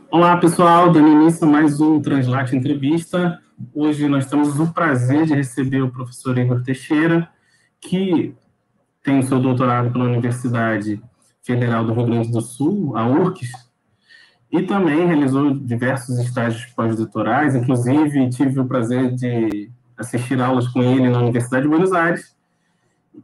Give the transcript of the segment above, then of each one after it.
Olá, pessoal, dando início a mais um Translate Entrevista. Hoje nós temos o prazer de receber o professor Igor Teixeira, que tem o seu doutorado pela Universidade Federal do Rio Grande do Sul, a URCS, e também realizou diversos estágios pós-doutorais, inclusive tive o prazer de assistir aulas com ele na Universidade de Buenos Aires.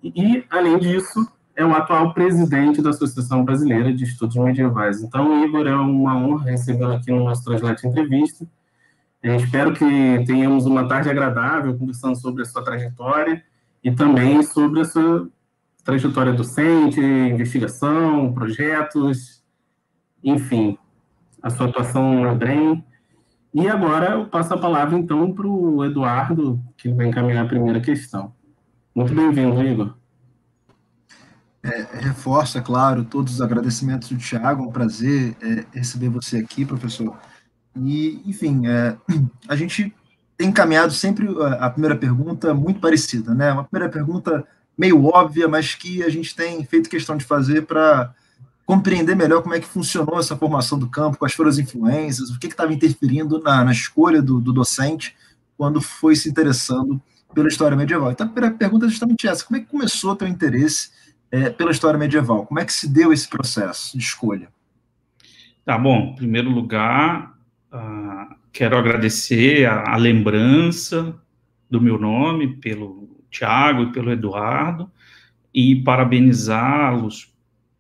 E, além disso, é o atual presidente da Associação Brasileira de Estudos Medievais. Então, Igor, é uma honra recebê-lo aqui no nosso Translate Entrevista. Eu espero que tenhamos uma tarde agradável conversando sobre a sua trajetória e também sobre a sua trajetória docente, investigação, projetos, enfim, a sua atuação na BREM. E agora eu passo a palavra, então, para o Eduardo, que vai encaminhar a primeira questão. Muito bem-vindo, Igor. Reforço, é claro, todos os agradecimentos do Thiago, é um prazer receber você aqui, professor. E, enfim, a gente tem encaminhado sempre a primeira pergunta muito parecida, né? Uma primeira pergunta meio óbvia, mas que a gente tem feito questão de fazer para compreender melhor como é que funcionou essa formação do campo, quais foram as influências, o que estava interferindo na escolha do docente quando foi se interessando pela história medieval. Então, a primeira pergunta é justamente essa: como é que começou o teu interesse pela história medieval? Como é que se deu esse processo de escolha? Tá bom, em primeiro lugar, quero agradecer a lembrança do meu nome pelo Thiago e pelo Eduardo e parabenizá-los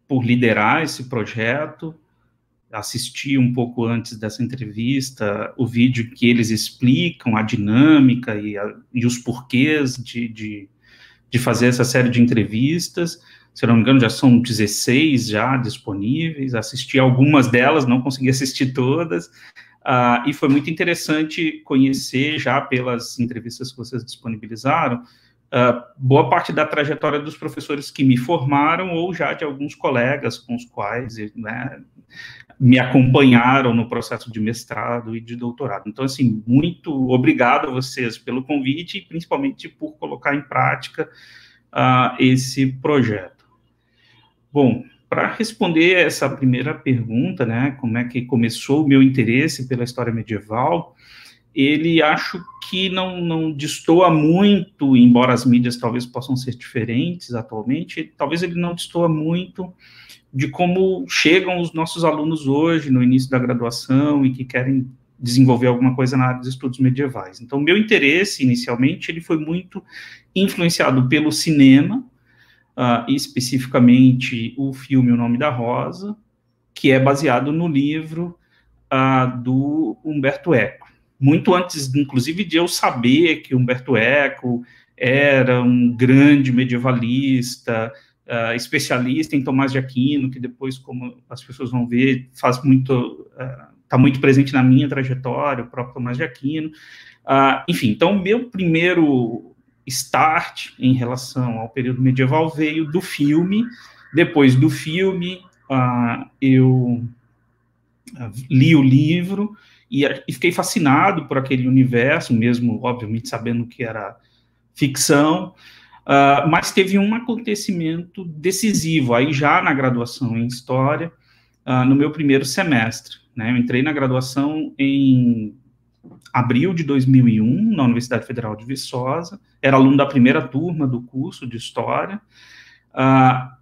por liderar esse projeto. Assisti um pouco antes dessa entrevista o vídeo que eles explicam a dinâmica e os porquês de fazer essa série de entrevistas. Se eu não me engano, já são 16 já disponíveis. Assisti algumas delas, não consegui assistir todas. E foi muito interessante conhecer, já pelas entrevistas que vocês disponibilizaram, boa parte da trajetória dos professores que me formaram ou já de alguns colegas com os quais, né, me acompanharam no processo de mestrado e de doutorado. Então, assim, muito obrigado a vocês pelo convite e principalmente por colocar em prática esse projeto. Bom, para responder essa primeira pergunta, né, como é que começou o meu interesse pela história medieval, ele acho que não destoa muito, embora as mídias talvez possam ser diferentes atualmente, talvez ele não destoa muito de como chegam os nossos alunos hoje, no início da graduação, e que querem desenvolver alguma coisa na área dos estudos medievais. Então, meu interesse, inicialmente, ele foi muito influenciado pelo cinema, especificamente o filme O Nome da Rosa, que é baseado no livro do Umberto Eco. Muito antes, inclusive, de eu saber que Umberto Eco era um grande medievalista, especialista em Tomás de Aquino, que depois, como as pessoas vão ver, está muito presente na minha trajetória, o próprio Tomás de Aquino. Enfim, então, meu primeiro start em relação ao período medieval veio do filme. Depois do filme, eu li o livro e fiquei fascinado por aquele universo, mesmo, obviamente, sabendo que era ficção, mas teve um acontecimento decisivo, aí já na graduação em História, no meu primeiro semestre, né? Eu entrei na graduação em abril de 2001, na Universidade Federal de Viçosa, era aluno da primeira turma do curso de História,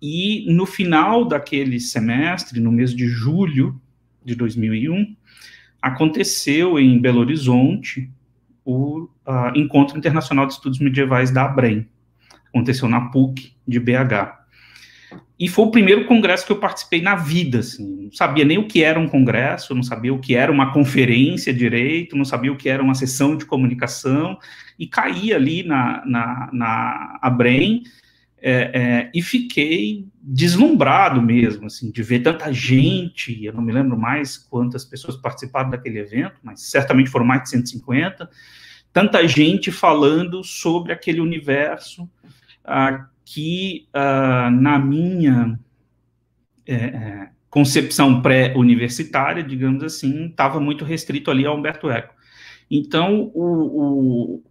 e no final daquele semestre, no mês de julho de 2001, aconteceu em Belo Horizonte o Encontro Internacional de Estudos Medievais da ABREM, aconteceu na PUC de BH. E foi o primeiro congresso que eu participei na vida, assim, não sabia nem o que era um congresso, não sabia o que era uma conferência direito, não sabia o que era uma sessão de comunicação, e caí ali na ABREM, e fiquei deslumbrado mesmo, assim, de ver tanta gente. Eu não me lembro mais quantas pessoas participaram daquele evento, mas certamente foram mais de 150, tanta gente falando sobre aquele universo que, na minha concepção pré-universitária, digamos assim, estava muito restrito ali a Umberto Eco. Então, o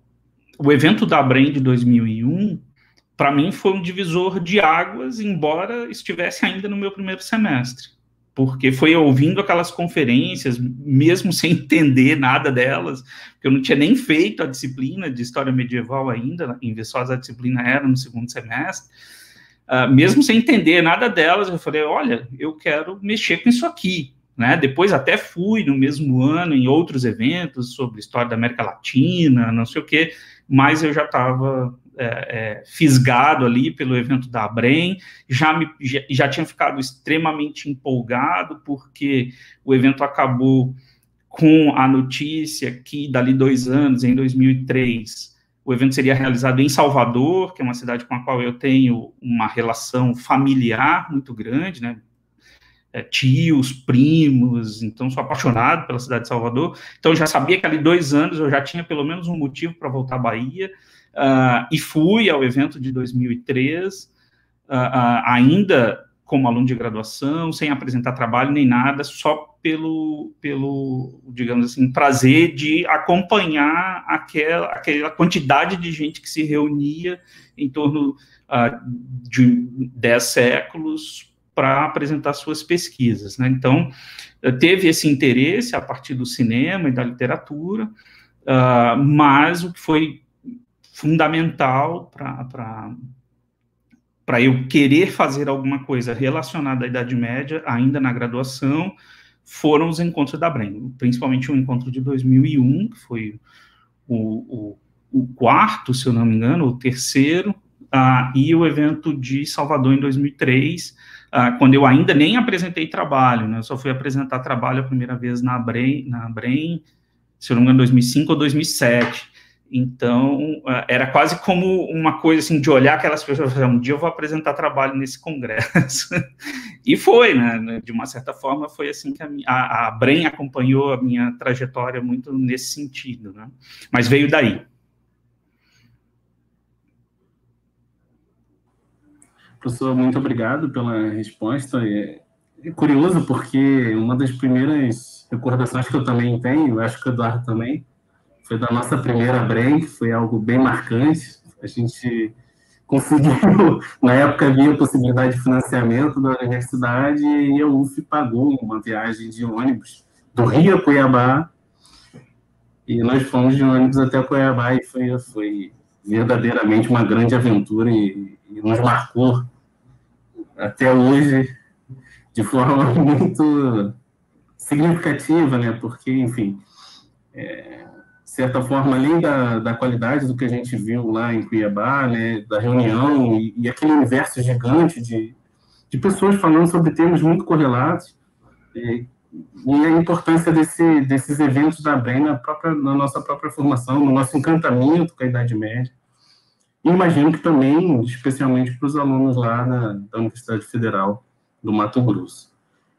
evento da ABREM de 2001, para mim, foi um divisor de águas, embora estivesse ainda no meu primeiro semestre. porque foi ouvindo aquelas conferências, mesmo sem entender nada delas, porque eu não tinha nem feito a disciplina de História Medieval ainda, em Viçosa a disciplina era no segundo semestre, mesmo sem entender nada delas, eu falei, olha, eu quero mexer com isso aqui, né? Depois até fui, no mesmo ano, em outros eventos sobre história da América Latina, não sei o quê, mas eu já estava fisgado ali pelo evento da ABREM, já tinha ficado extremamente empolgado, porque o evento acabou com a notícia que, dali 2 anos, em 2003, o evento seria realizado em Salvador, que é uma cidade com a qual eu tenho uma relação familiar muito grande, né? Tios, primos, então sou apaixonado pela cidade de Salvador, então eu já sabia que ali 2 anos eu já tinha pelo menos um motivo para voltar à Bahia, e fui ao evento de 2003, ainda como aluno de graduação, sem apresentar trabalho nem nada, só pelo digamos assim, prazer de acompanhar aquela quantidade de gente que se reunia em torno de 10 séculos para apresentar suas pesquisas, né? Então, teve esse interesse a partir do cinema e da literatura, mas o que foi fundamental para eu querer fazer alguma coisa relacionada à Idade Média, ainda na graduação, foram os encontros da ABREM, principalmente o encontro de 2001, que foi o 4º, se eu não me engano, o 3º, e o evento de Salvador em 2003, quando eu ainda nem apresentei trabalho, né? Eu só fui apresentar trabalho a primeira vez na ABREM, se eu não me engano, 2005 ou 2007. Então, era quase como uma coisa assim, de olhar aquelas pessoas e falar, um dia eu vou apresentar trabalho nesse congresso. E foi, né? De uma certa forma, foi assim que a ABREM acompanhou a minha trajetória muito nesse sentido, né? Mas veio daí. Professor, muito obrigado pela resposta. É curioso porque uma das primeiras recordações que eu também tenho, acho que o Eduardo também, foi da nossa primeira ABREM, que foi algo bem marcante. A gente conseguiu, na época havia possibilidade de financiamento da universidade e a UF pagou uma viagem de ônibus do Rio a Cuiabá, e nós fomos de ônibus até Cuiabá e foi verdadeiramente uma grande aventura e nos marcou até hoje de forma muito significativa, né? Porque, enfim, de certa forma, além da qualidade do que a gente viu lá em Cuiabá, né, da reunião e aquele universo gigante de pessoas falando sobre temas muito correlatos, e a importância desses eventos da ABREM na nossa própria formação, no nosso encantamento com a Idade Média. E imagino que também, especialmente para os alunos lá da Universidade Federal do Mato Grosso.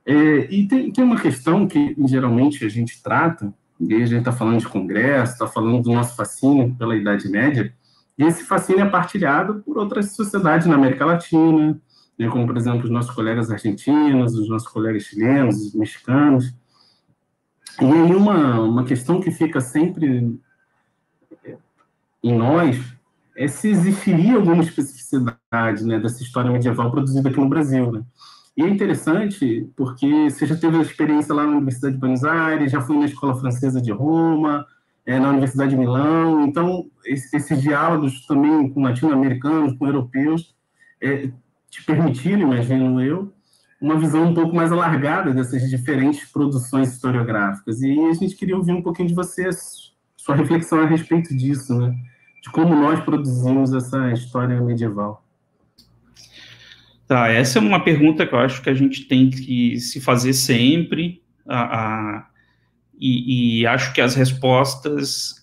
E tem uma questão que, geralmente, a gente trata, e aí a gente está falando de congresso, está falando do nosso fascínio pela Idade Média, e esse fascínio é partilhado por outras sociedades na América Latina, né, como, por exemplo, os nossos colegas argentinos, os nossos colegas chilenos, os mexicanos. E aí uma questão que fica sempre em nós é se existiria alguma especificidade, né, dessa história medieval produzida aqui no Brasil, né? E é interessante porque você já teve a experiência lá na Universidade de Buenos Aires, já foi na Escola Francesa de Roma, na Universidade de Milão, então esses diálogos também com latino-americanos, com europeus, te permitiram, imagino eu, uma visão um pouco mais alargada dessas diferentes produções historiográficas. E a gente queria ouvir um pouquinho de você, sua reflexão a respeito disso, né? De como nós produzimos essa história medieval. Tá, essa é uma pergunta que eu acho que a gente tem que se fazer sempre, e acho que as respostas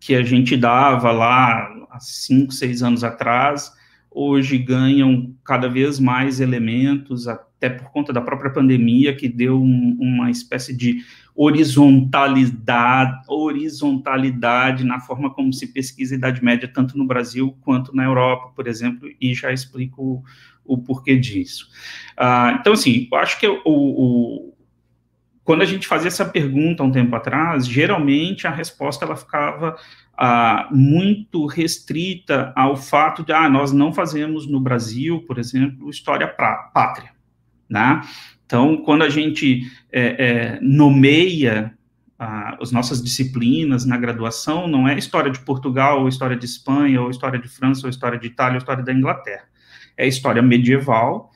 que a gente dava lá há 5, 6 anos atrás, hoje ganham cada vez mais elementos, até por conta da própria pandemia, que deu uma espécie de horizontalidade na forma como se pesquisa a Idade Média, tanto no Brasil quanto na Europa, por exemplo, e já explico o porquê disso. Então, assim, eu acho que quando a gente fazia essa pergunta há um tempo atrás, geralmente a resposta ela ficava muito restrita ao fato de nós não fazemos no Brasil, por exemplo, história pátria, né? Então, quando a gente nomeia as nossas disciplinas na graduação, não é história de Portugal, ou história de Espanha, ou história de França, ou história de Itália, ou história da Inglaterra. É história medieval,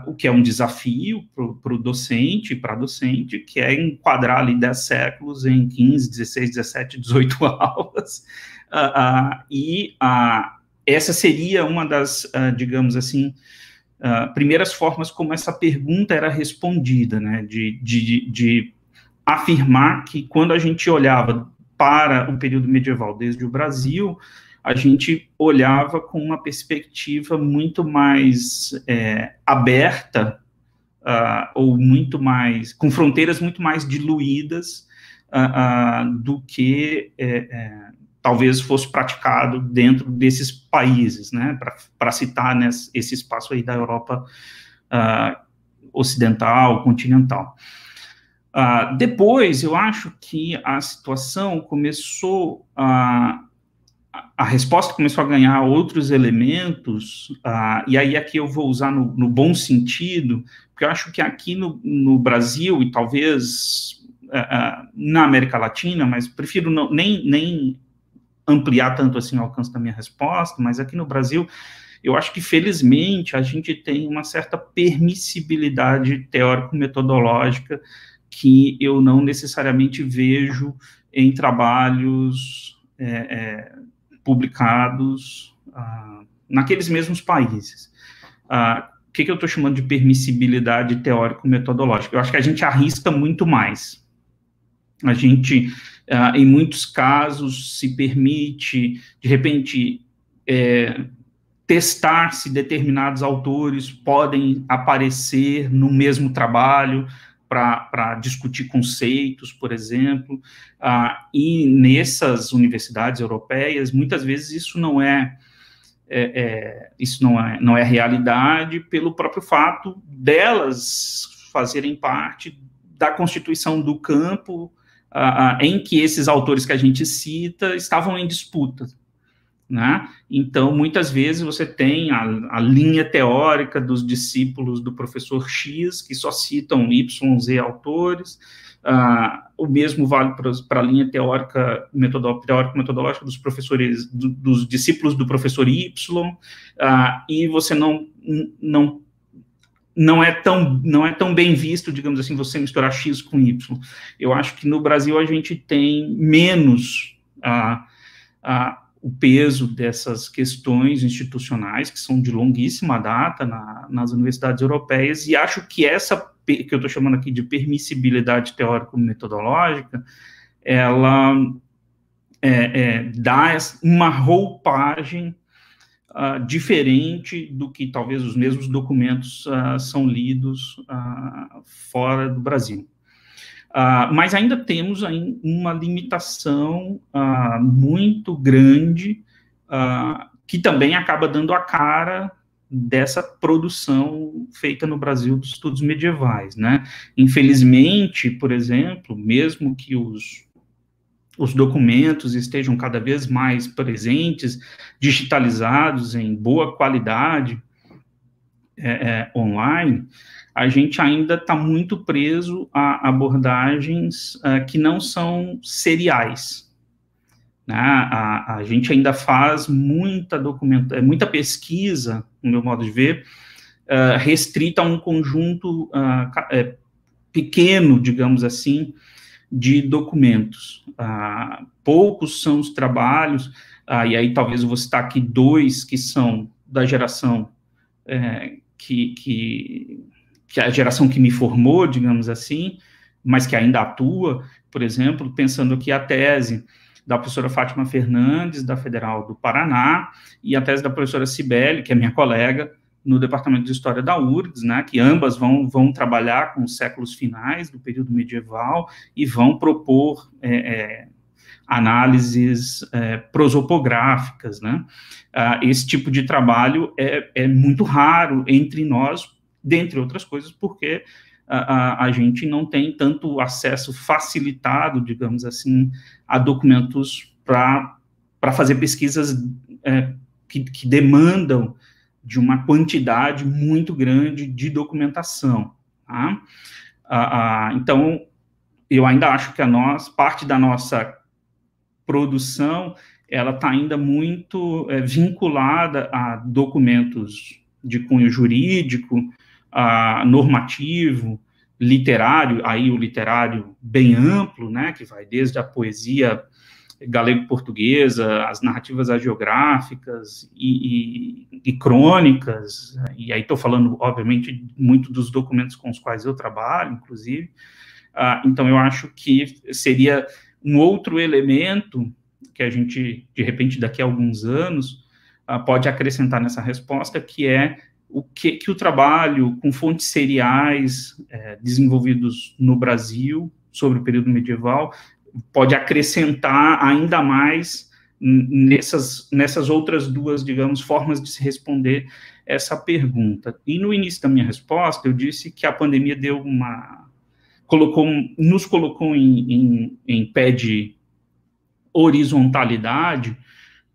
o que é um desafio para o docente e para a docente, que é enquadrar ali 10 séculos em 15, 16, 17, 18 aulas. Essa seria uma das, digamos assim, primeiras formas como essa pergunta era respondida, né, de afirmar que quando a gente olhava para o período medieval desde o Brasil, a gente olhava com uma perspectiva muito mais aberta, ou muito mais, com fronteiras muito mais diluídas do que talvez fosse praticado dentro desses países, né, para citar, né, esse espaço aí da Europa ocidental, continental. Depois, eu acho que a situação começou a resposta começou a ganhar outros elementos, e aí aqui eu vou usar no bom sentido, porque eu acho que aqui no Brasil, e talvez na América Latina, mas prefiro nem ampliar tanto assim o alcance da minha resposta, mas aqui no Brasil, eu acho que, felizmente, a gente tem uma certa permissibilidade teórico-metodológica que eu não necessariamente vejo em trabalhos publicados naqueles mesmos países. O que eu estou chamando de permissibilidade teórico-metodológica? Eu acho que a gente arrisca muito mais. A gente, em muitos casos, se permite, de repente, testar se determinados autores podem aparecer no mesmo trabalho, para discutir conceitos, por exemplo, e nessas universidades europeias, muitas vezes isso não é realidade pelo próprio fato delas fazerem parte da constituição do campo em que esses autores que a gente cita estavam em disputa, né? Então, muitas vezes você tem a linha teórica dos discípulos do professor X, que só citam Y, Z autores, o mesmo vale para a linha teórico-metodológica dos professores, dos discípulos do professor Y, e você não é tão bem visto, digamos assim, você misturar X com Y. Eu acho que no Brasil a gente tem menos o peso dessas questões institucionais, que são de longuíssima data nas universidades europeias, e acho que essa, que eu estou chamando aqui de permissibilidade teórico-metodológica, ela dá uma roupagem diferente do que talvez os mesmos documentos são lidos fora do Brasil. Mas ainda temos uma limitação muito grande, que também acaba dando a cara dessa produção feita no Brasil dos estudos medievais, né? Infelizmente, por exemplo, mesmo que os documentos estejam cada vez mais presentes, digitalizados, em boa qualidade, online, a gente ainda está muito preso a abordagens que não são seriais, né? A gente ainda faz muita pesquisa, no meu modo de ver, restrita a um conjunto pequeno, digamos assim, de documentos. Poucos são os trabalhos, e aí talvez eu vou citar aqui 2 que são da geração que é a geração que me formou, digamos assim, mas que ainda atua, por exemplo, pensando aqui a tese da professora Fátima Fernandes, da Federal do Paraná, e a tese da professora Cibele, que é minha colega, no Departamento de História da URGS, né, que ambas vão trabalhar com os séculos finais do período medieval e vão propor análises prosopográficas, né? Esse tipo de trabalho é muito raro entre nós, dentre outras coisas, porque a gente não tem tanto acesso facilitado, digamos assim, a documentos para fazer pesquisas que demandam de uma quantidade muito grande de documentação. tá? Então, eu ainda acho que parte da nossa produção, ela está ainda muito vinculada a documentos de cunho jurídico, normativo, literário, aí o literário bem amplo, né, que vai desde a poesia galego-portuguesa, as narrativas hagiográficas e crônicas, e aí estou falando, obviamente, muito dos documentos com os quais eu trabalho, inclusive. Então, eu acho que seria um outro elemento que a gente, de repente, daqui a alguns anos, pode acrescentar nessa resposta, que é que o trabalho com fontes seriais desenvolvidos no Brasil sobre o período medieval pode acrescentar ainda mais nessas outras duas, digamos, formas de se responder essa pergunta. E no início da minha resposta, eu disse que a pandemia nos colocou em pé de horizontalidade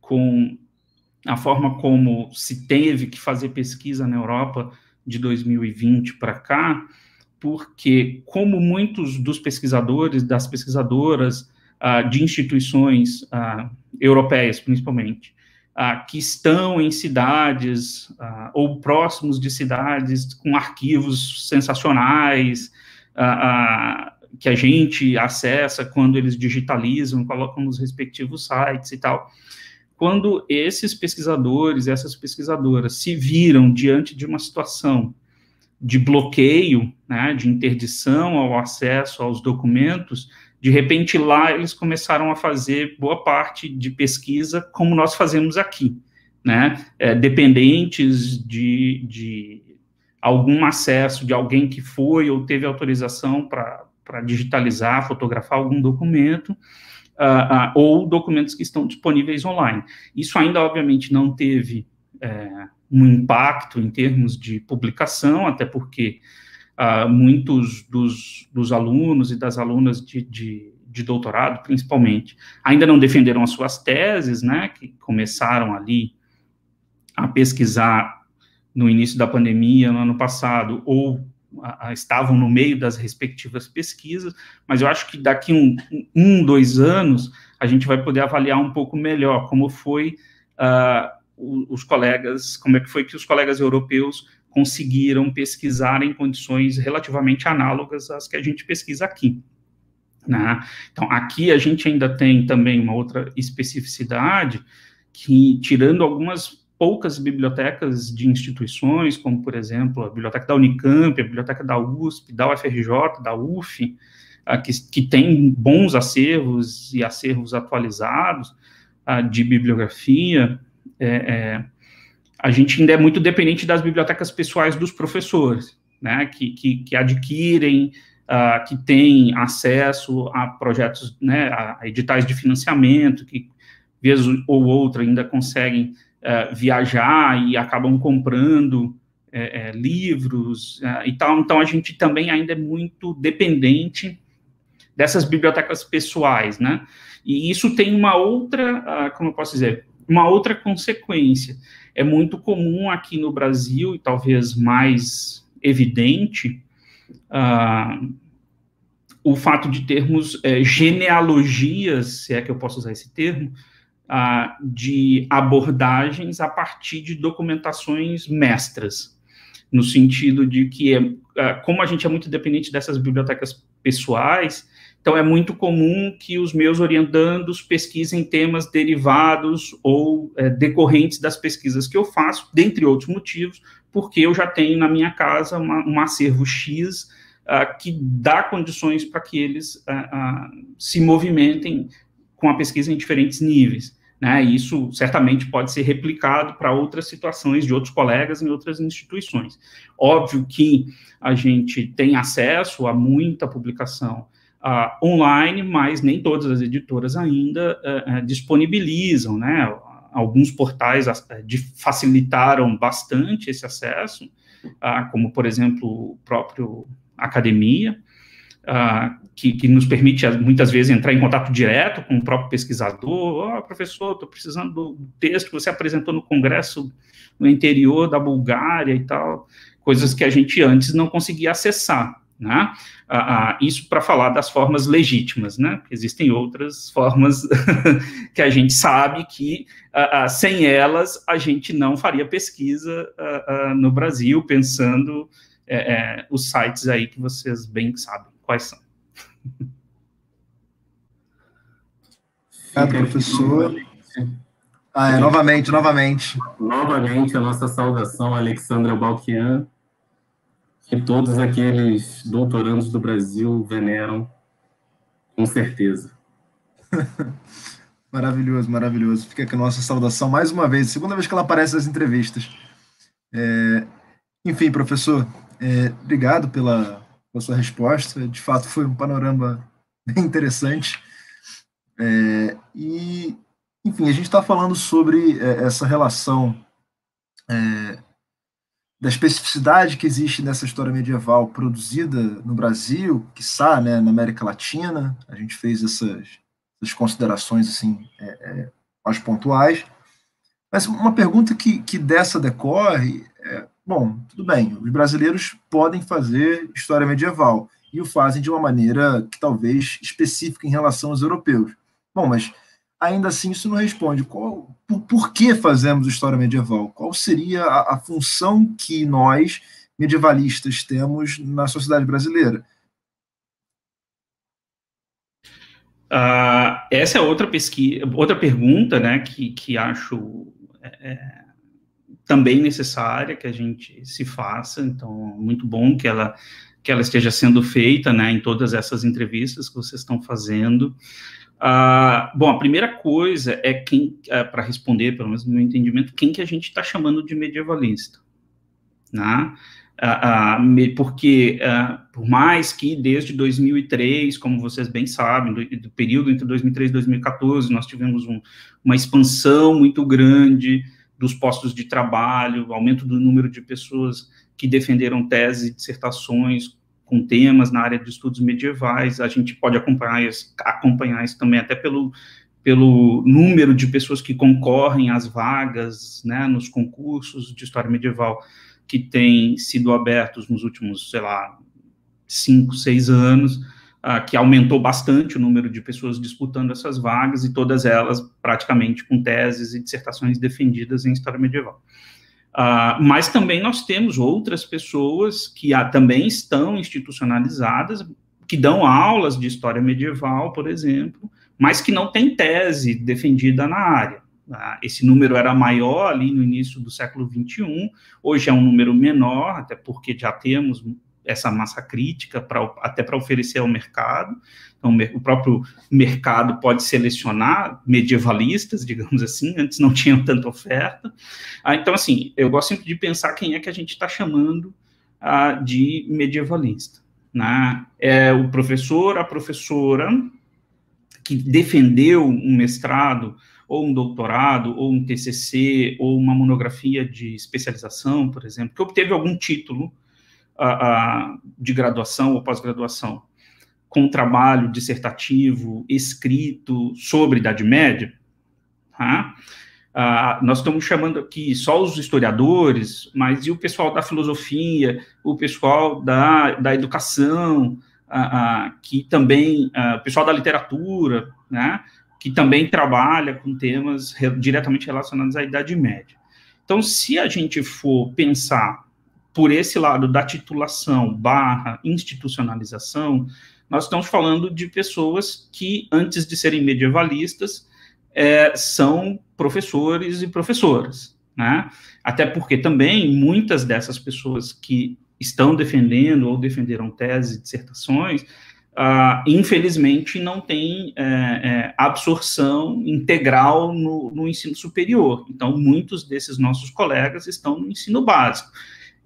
com a forma como se teve que fazer pesquisa na Europa de 2020 para cá, porque como muitos dos pesquisadores, das pesquisadoras de instituições europeias, principalmente, que estão em cidades ou próximos de cidades com arquivos sensacionais, que a gente acessa quando eles digitalizam, colocam nos respectivos sites e tal. Quando esses pesquisadores, essas pesquisadoras se viram diante de uma situação de bloqueio, né, de interdição ao acesso aos documentos, de repente lá eles começaram a fazer boa parte de pesquisa como nós fazemos aqui, né, dependentes de algum acesso de alguém que foi ou teve autorização para digitalizar, fotografar algum documento, ou documentos que estão disponíveis online. Isso ainda, obviamente, não teve um impacto em termos de publicação, até porque muitos dos alunos e das alunas de doutorado, principalmente, ainda não defenderam as suas teses, né, que começaram ali a pesquisar no início da pandemia, no ano passado, ou estavam no meio das respectivas pesquisas, mas eu acho que daqui 2 anos, a gente vai poder avaliar um pouco melhor como foi como é que foi que os colegas europeus conseguiram pesquisar em condições relativamente análogas às que a gente pesquisa aqui, né? Então, aqui a gente ainda tem também uma outra especificidade, que, tirando algumas poucas bibliotecas de instituições, como, por exemplo, a biblioteca da Unicamp, a biblioteca da USP, da UFRJ, da UF, que tem bons acervos e acervos atualizados de bibliografia, a gente ainda é muito dependente das bibliotecas pessoais dos professores, né, que adquirem, que têm acesso a projetos, né, a editais de financiamento, que, vez ou outra, ainda conseguem viajar e acabam comprando livros e tal. Então, a gente também ainda é muito dependente dessas bibliotecas pessoais, né? E isso tem uma outra, como eu posso dizer, uma outra consequência. É muito comum aqui no Brasil, e talvez mais evidente, o fato de termos genealogias, se é que eu posso usar esse termo, de abordagens a partir de documentações mestras, no sentido de que, como a gente é muito dependente dessas bibliotecas pessoais, então é muito comum que os meus orientandos pesquisem temas derivados ou decorrentes das pesquisas que eu faço, dentre outros motivos, porque eu já tenho na minha casa um acervo X que dá condições para que eles se movimentem com a pesquisa em diferentes níveis, né? E isso certamente pode ser replicado para outras situações de outros colegas em outras instituições. Óbvio que a gente tem acesso a muita publicação online, mas nem todas as editoras ainda disponibilizam, né? Alguns portais facilitaram bastante esse acesso, como, por exemplo, o próprio Academia, que nos permite, muitas vezes, entrar em contato direto com o próprio pesquisador. Professor, estou precisando do texto que você apresentou no congresso no interior da Bulgária e tal, coisas que a gente antes não conseguia acessar, né? Isso para falar das formas legítimas, né? Existem outras formas que a gente sabe que, sem elas, a gente não faria pesquisa no Brasil, pensando os sites aí que vocês bem sabem quais são. Professor. Novamente. Novamente, a nossa saudação a Alexandra Balquian, que todos aqueles doutorandos do Brasil veneram, com certeza. Maravilhoso. Fica aqui a nossa saudação mais uma vez, segunda vez que ela aparece nas entrevistas. Enfim, professor, obrigado pela sua resposta. De fato, foi um panorama bem interessante. Enfim, a gente está falando sobre essa relação da especificidade que existe nessa história medieval produzida no Brasil, quiçá, né, na América Latina. A gente fez essas considerações assim, mais pontuais. Mas uma pergunta que dessa decorre bom, tudo bem, os brasileiros podem fazer história medieval e o fazem de uma maneira que talvez específica em relação aos europeus. Bom, mas ainda assim isso não responde. Por que fazemos história medieval? Qual seria a função que nós, medievalistas, temos na sociedade brasileira? Essa é outra pergunta, né, que acho também necessária que a gente se faça. Então, muito bom que ela esteja sendo feita, né, em todas essas entrevistas que vocês estão fazendo. Bom, a primeira coisa é para responder, pelo menos no meu entendimento, quem que a gente está chamando de medievalista, né? Porque, por mais que desde 2003, como vocês bem sabem, do período entre 2003 e 2014, nós tivemos uma expansão muito grande dos postos de trabalho, aumento do número de pessoas que defenderam teses e dissertações com temas na área de estudos medievais. A gente pode acompanhar isso também até pelo número de pessoas que concorrem às vagas, né, nos concursos de história medieval que têm sido abertos nos últimos, 5, 6 anos, que aumentou bastante o número de pessoas disputando essas vagas, e todas elas praticamente com teses e dissertações defendidas em história medieval. Mas também nós temos outras pessoas que também estão institucionalizadas, que dão aulas de história medieval, por exemplo, mas que não têm tese defendida na área. Esse número era maior ali no início do século XXI, hoje é um número menor, até porque já temos essa massa crítica até para oferecer ao mercado. Então, o próprio mercado pode selecionar medievalistas, digamos assim, antes não tinha tanta oferta. Então, assim, eu gosto sempre de pensar quem é que a gente está chamando de medievalista, né? É o professor, a professora que defendeu um mestrado, ou um doutorado, ou um TCC, ou uma monografia de especialização, por exemplo, que obteve algum título de graduação ou pós-graduação, com trabalho dissertativo escrito sobre Idade Média. Nós estamos chamando aqui só os historiadores, mas e o pessoal da filosofia, o pessoal da educação, que também, o pessoal da literatura, né, que também trabalha com temas diretamente relacionados à Idade Média. Então, se a gente for pensar por esse lado da titulação / institucionalização, nós estamos falando de pessoas que, antes de serem medievalistas, são professores e professoras, né? Até porque também muitas dessas pessoas que estão defendendo ou defenderam teses e dissertações, infelizmente não têm absorção integral no ensino superior. Então, muitos desses nossos colegas estão no ensino básico.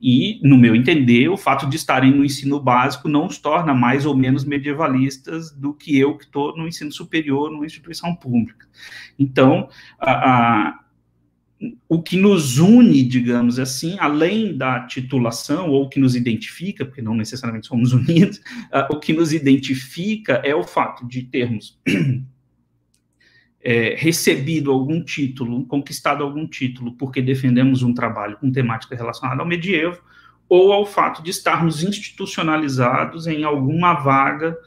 E, no meu entender, o fato de estarem no ensino básico não os torna mais ou menos medievalistas do que eu, que estou no ensino superior, numa instituição pública. Então, o que nos une, digamos assim, além da titulação, ou o que nos identifica, porque não necessariamente somos unidos, o que nos identifica é o fato de termos recebido algum título, conquistado algum título, porque defendemos um trabalho com temática relacionada ao medievo, ou ao fato de estarmos institucionalizados em alguma vaga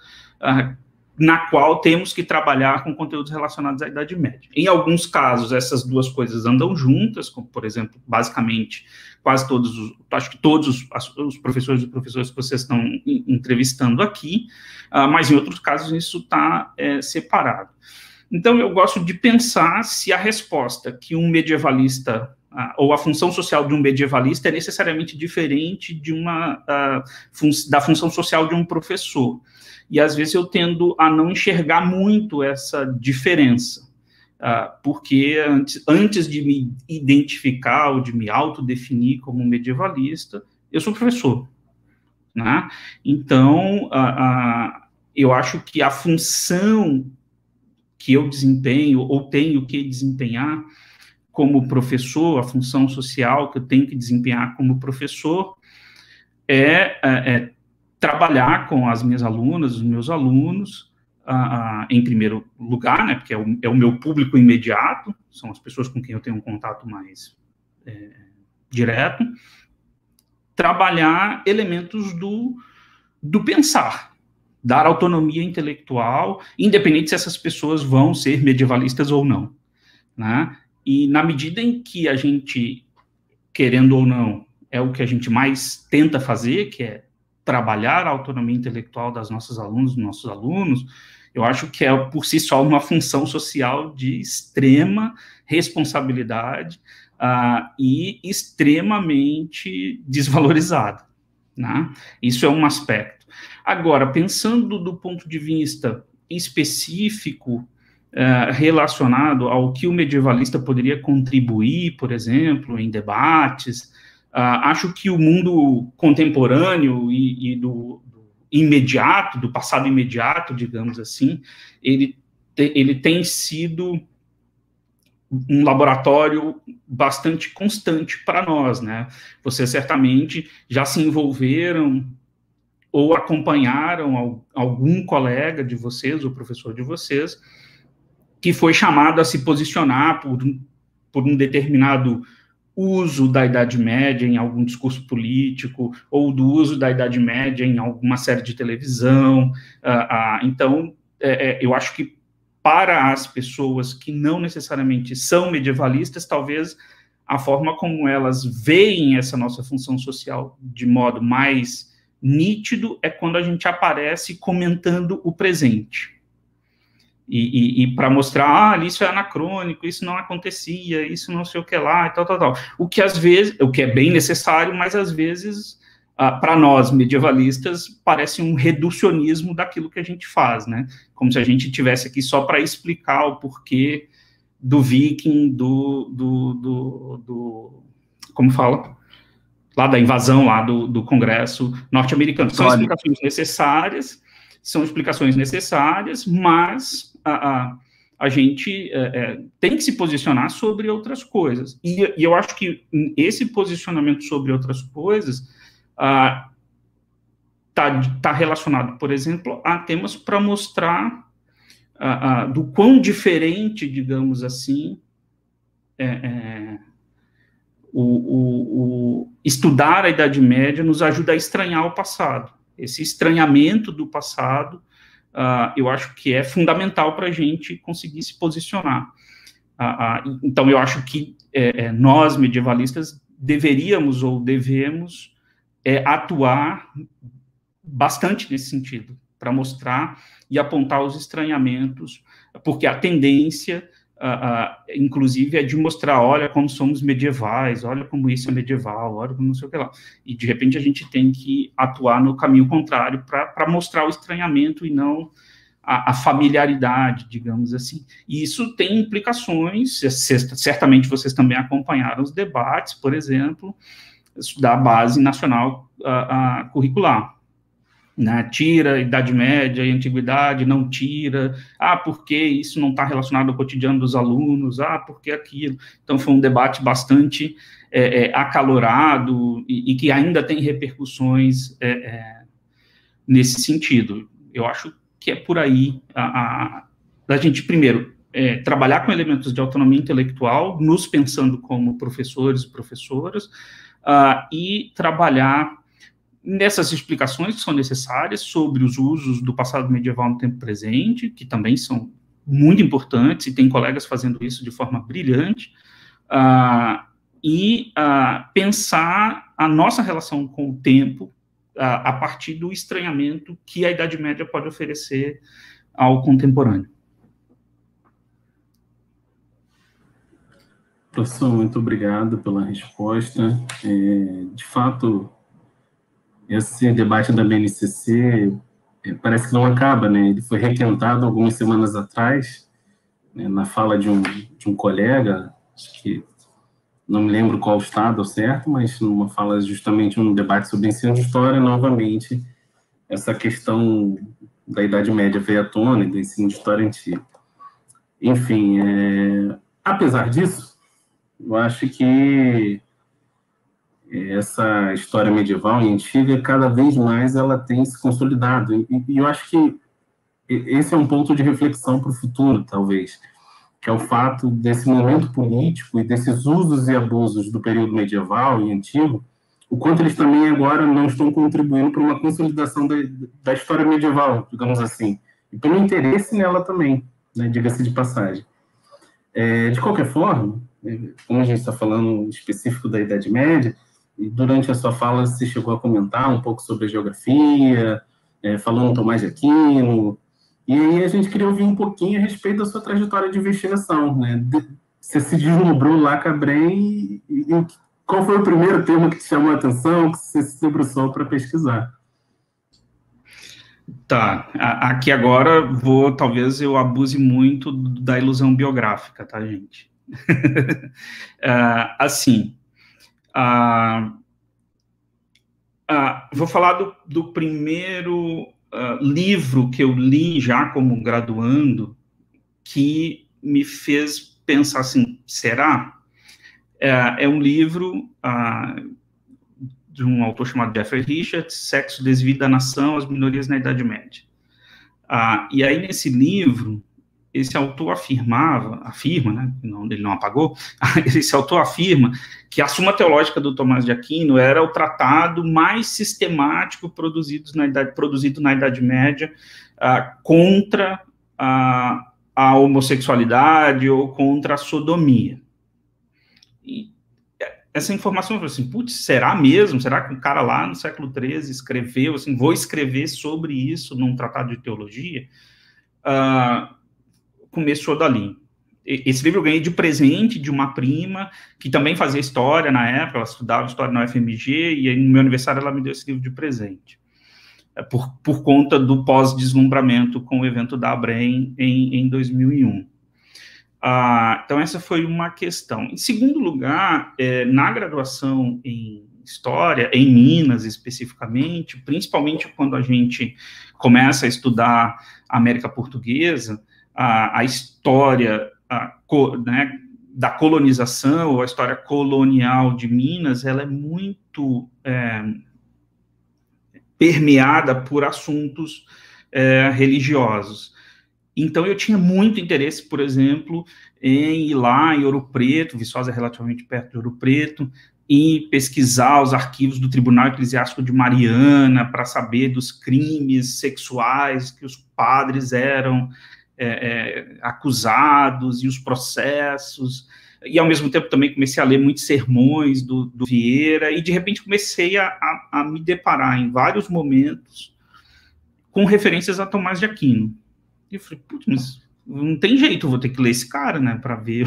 na qual temos que trabalhar com conteúdos relacionados à Idade Média. Em alguns casos, essas duas coisas andam juntas, como, por exemplo, basicamente, quase todos, acho que todos os professores e professoras que vocês estão entrevistando aqui, mas em outros casos isso está separado. Então, eu gosto de pensar se a resposta que um medievalista, ou a função social de um medievalista é necessariamente diferente da função social de um professor. E, às vezes, eu tendo a não enxergar muito essa diferença, porque antes de me identificar ou de me autodefinir como medievalista, eu sou professor, né? Então, eu acho que a função que eu desempenho ou tenho que desempenhar como professor, a função social que eu tenho que desempenhar como professor é trabalhar com as minhas alunas, os meus alunos, em primeiro lugar, né, porque é o meu público imediato, são as pessoas com quem eu tenho um contato mais direto, trabalhar elementos do pensar, dar autonomia intelectual, independente se essas pessoas vão ser medievalistas ou não, né? E na medida em que a gente, querendo ou não, é o que a gente mais tenta fazer, que é trabalhar a autonomia intelectual das nossas alunas, dos nossos alunos, eu acho que é, por si só, uma função social de extrema responsabilidade e extremamente desvalorizada, né? Isso é um aspecto. Agora, pensando do ponto de vista específico, relacionado ao que o medievalista poderia contribuir, por exemplo, em debates, acho que o mundo contemporâneo e do imediato, do passado imediato, digamos assim, ele tem sido um laboratório bastante constante para nós, né? Vocês certamente já se envolveram ou acompanharam algum colega de vocês, ou professor de vocês, que foi chamado a se posicionar por um determinado uso da Idade Média em algum discurso político, ou do uso da Idade Média em alguma série de televisão. Então, eu acho que para as pessoas que não necessariamente são medievalistas, talvez a forma como elas veem essa nossa função social de modo mais nítido é quando a gente aparece comentando o presente. E para mostrar, isso é anacrônico, isso não acontecia, isso não sei o que lá, e tal. O que às vezes, o que é bem necessário, mas às vezes, para nós medievalistas, parece um reducionismo daquilo que a gente faz, né? Como se a gente tivesse aqui só para explicar o porquê do viking, como fala? Lá da invasão lá do Congresso norte-americano. São explicações necessárias, mas a gente tem que se posicionar sobre outras coisas. E eu acho que esse posicionamento sobre outras coisas tá relacionado, por exemplo, a temas para mostrar do quão diferente, digamos assim, estudar a Idade Média nos ajuda a estranhar o passado. Esse estranhamento do passado, eu acho que é fundamental para a gente conseguir se posicionar. Então, eu acho que nós, medievalistas, deveríamos ou devemos atuar bastante nesse sentido, para mostrar e apontar os estranhamentos, porque a tendência, inclusive, é de mostrar, olha como somos medievais, olha como isso é medieval, olha como não sei o que lá. E, de repente, a gente tem que atuar no caminho contrário para mostrar o estranhamento e não a familiaridade, digamos assim. E isso tem implicações, certamente vocês também acompanharam os debates, por exemplo, da Base Nacional Curricular. né? Tira Idade Média e Antiguidade, não tira, porque isso não está relacionado ao cotidiano dos alunos, porque aquilo. Então, foi um debate bastante acalorado e que ainda tem repercussões nesse sentido. Eu acho que é por aí da gente, primeiro, trabalhar com elementos de autonomia intelectual, nos pensando como professores e professoras, e trabalhar nessas explicações que são necessárias sobre os usos do passado medieval no tempo presente, que também são muito importantes, e tem colegas fazendo isso de forma brilhante, e pensar a nossa relação com o tempo a partir do estranhamento que a Idade Média pode oferecer ao contemporâneo. Professor, muito obrigado pela resposta. De fato, esse debate da BNCC parece que não acaba, né? Ele foi requentado algumas semanas atrás, né, na fala de um colega, acho que não me lembro qual estado ao certo, mas numa fala justamente um debate sobre ensino de história, novamente, essa questão da Idade Média veio à tona e do ensino de história antiga. Enfim, apesar disso, eu acho que essa história medieval e antiga, cada vez mais ela tem se consolidado. E eu acho que esse é um ponto de reflexão para o futuro, talvez, que é o fato desse momento político e desses usos e abusos do período medieval e antigo, o quanto eles também agora não estão contribuindo para uma consolidação da história medieval, digamos assim, e pelo interesse nela também, né, diga-se de passagem. De qualquer forma, como a gente está falando específico da Idade Média, e durante a sua fala você chegou a comentar um pouco sobre a geografia, falou no Tomás de Aquino, e aí a gente queria ouvir um pouquinho a respeito da sua trajetória de investigação, né? Você se deslumbrou lá com a Brem, e qual foi o primeiro tema que te chamou a atenção, que você se debruçou para pesquisar? Tá, aqui agora talvez eu abuse muito da ilusão biográfica, tá, gente? Assim, vou falar do primeiro livro que eu li já como graduando, que me fez pensar assim, será? É um livro de um autor chamado Jeffrey Richards, Sexo, Desvio da Nação, as Minorias na Idade Média. E aí, nesse livro, esse autor afirma, né, ele não apagou, esse autor afirma que a Suma Teológica do Tomás de Aquino era o tratado mais sistemático produzido na Idade Média contra a homossexualidade ou contra a sodomia. E essa informação, eu falei assim, putz, será mesmo? Será que um cara lá no século XIII escreveu, assim, vou escrever sobre isso num tratado de teologia? Começou dali. Esse livro eu ganhei de presente de uma prima, que também fazia história na época, ela estudava história na UFMG, e aí no meu aniversário ela me deu esse livro de presente, por conta do pós-deslumbramento com o evento da Abrem em 2001. Então, essa foi uma questão. Em segundo lugar, na graduação em História, em Minas especificamente, principalmente quando a gente começa a estudar a América Portuguesa, a história né, da colonização, ou a história colonial de Minas, ela é muito permeada por assuntos religiosos. Então, eu tinha muito interesse, por exemplo, em ir lá em Ouro Preto, Viçosa é relativamente perto de Ouro Preto, e pesquisar os arquivos do Tribunal Eclesiástico de Mariana para saber dos crimes sexuais que os padres eram acusados e os processos. E, ao mesmo tempo, também comecei a ler muitos sermões do Vieira, e, de repente, comecei a me deparar, em vários momentos, com referências a Tomás de Aquino. E eu falei, putz, mas não tem jeito, eu vou ter que ler esse cara, né, para ver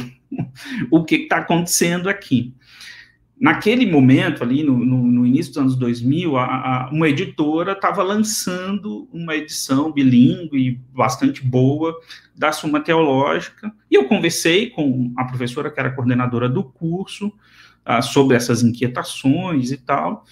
o que está acontecendo aqui. Naquele momento, ali no início dos anos 2000, uma editora estava lançando uma edição bilíngue bastante boa da Suma Teológica, e eu conversei com a professora que era coordenadora do curso sobre essas inquietações e tal,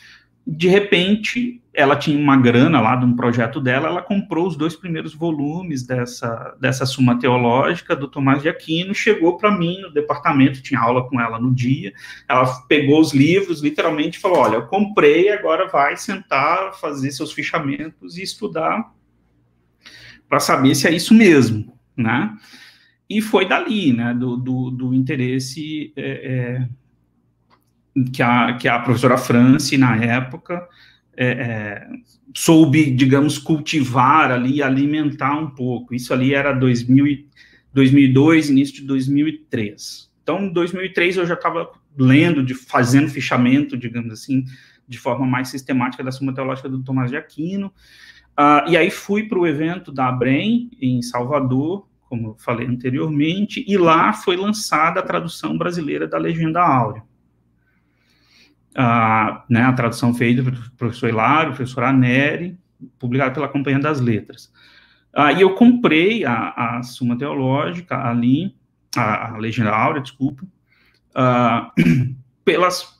de repente, ela tinha uma grana lá de um projeto dela, ela comprou os 2 primeiros volumes dessa Suma Teológica, do Tomás de Aquino, chegou para mim no departamento, tinha aula com ela no dia, ela pegou os livros, literalmente, falou, olha, eu comprei, agora vai sentar, fazer seus fichamentos e estudar para saber se é isso mesmo, né? E foi dali, né, do interesse que a professora Franci, na época, soube, digamos, cultivar ali, alimentar um pouco. Isso ali era 2002, início de 2003. Então, em 2003, eu já estava lendo, fazendo fichamento, digamos assim, de forma mais sistemática da Suma Teológica do Tomás de Aquino. E aí fui para o evento da ABREM, em Salvador, como eu falei anteriormente, e lá foi lançada a tradução brasileira da Legenda Áurea. Né, a tradução feita pelo professor Hilário, professor Aneri, publicada pela Companhia das Letras. E eu comprei a Suma Teológica ali, a Legenda Áurea, desculpa,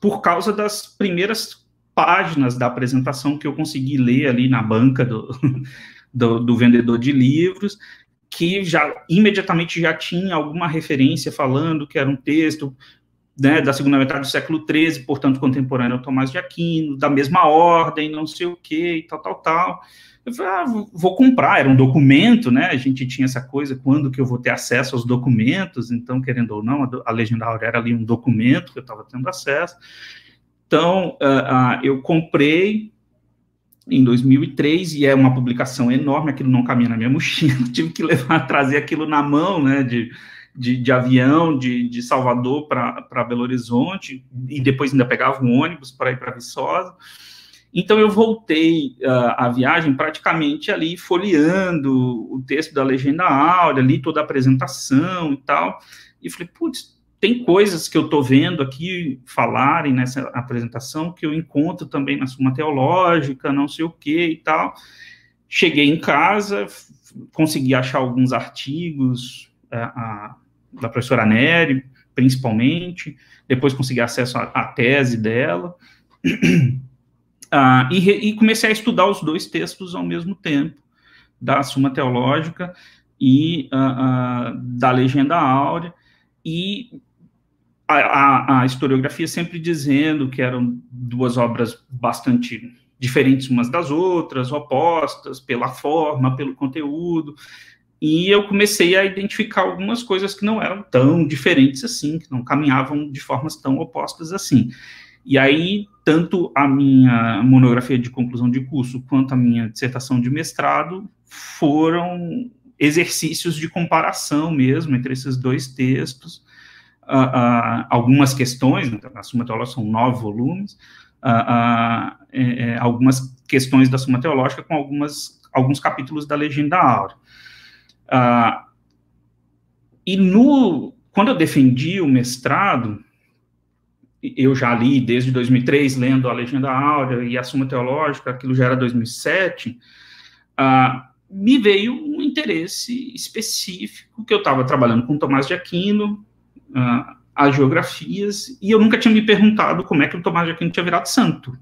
por causa das primeiras páginas da apresentação que eu consegui ler ali na banca do vendedor de livros, que imediatamente já tinha alguma referência falando que era um texto, né, da segunda metade do século XIII, portanto, contemporâneo ao Tomás de Aquino, da mesma ordem, não sei o quê, e tal. Eu falei, vou comprar, era um documento, né, a gente tinha essa coisa, quando que eu vou ter acesso aos documentos, então, querendo ou não, a Legenda Áurea era ali um documento que eu estava tendo acesso. Então, eu comprei em 2003, e é uma publicação enorme, aquilo não caminha na minha mochila, tive que trazer aquilo na mão, né, de avião, de Salvador para Belo Horizonte, e depois ainda pegava um ônibus para ir para Viçosa. Então, eu voltei a viagem praticamente ali, folheando o texto da Legenda Áurea, li toda a apresentação e tal, e falei, putz, tem coisas que eu estou vendo aqui falarem nessa apresentação que eu encontro também na Suma Teológica, não sei o que e tal. Cheguei em casa, consegui achar alguns artigos da professora Neri, principalmente, depois consegui acesso à tese dela, e comecei a estudar os 2 textos ao mesmo tempo, da Suma Teológica e da Legenda Áurea, e a historiografia sempre dizendo que eram 2 obras bastante diferentes umas das outras, opostas pela forma, pelo conteúdo, e eu comecei a identificar algumas coisas que não eram tão diferentes assim, que não caminhavam de formas tão opostas assim. E aí, tanto a minha monografia de conclusão de curso, quanto a minha dissertação de mestrado, foram exercícios de comparação mesmo entre esses 2 textos, algumas questões, a Suma Teológica são 9 volumes, algumas questões da Suma Teológica com alguns capítulos da Legenda Áurea. Quando eu defendi o mestrado, eu já li desde 2003, lendo a Legenda Áurea e a Suma Teológica, aquilo já era 2007, me veio um interesse específico, que eu estava trabalhando com Tomás de Aquino, as geografias, e eu nunca tinha me perguntado como é que o Tomás de Aquino tinha virado santo.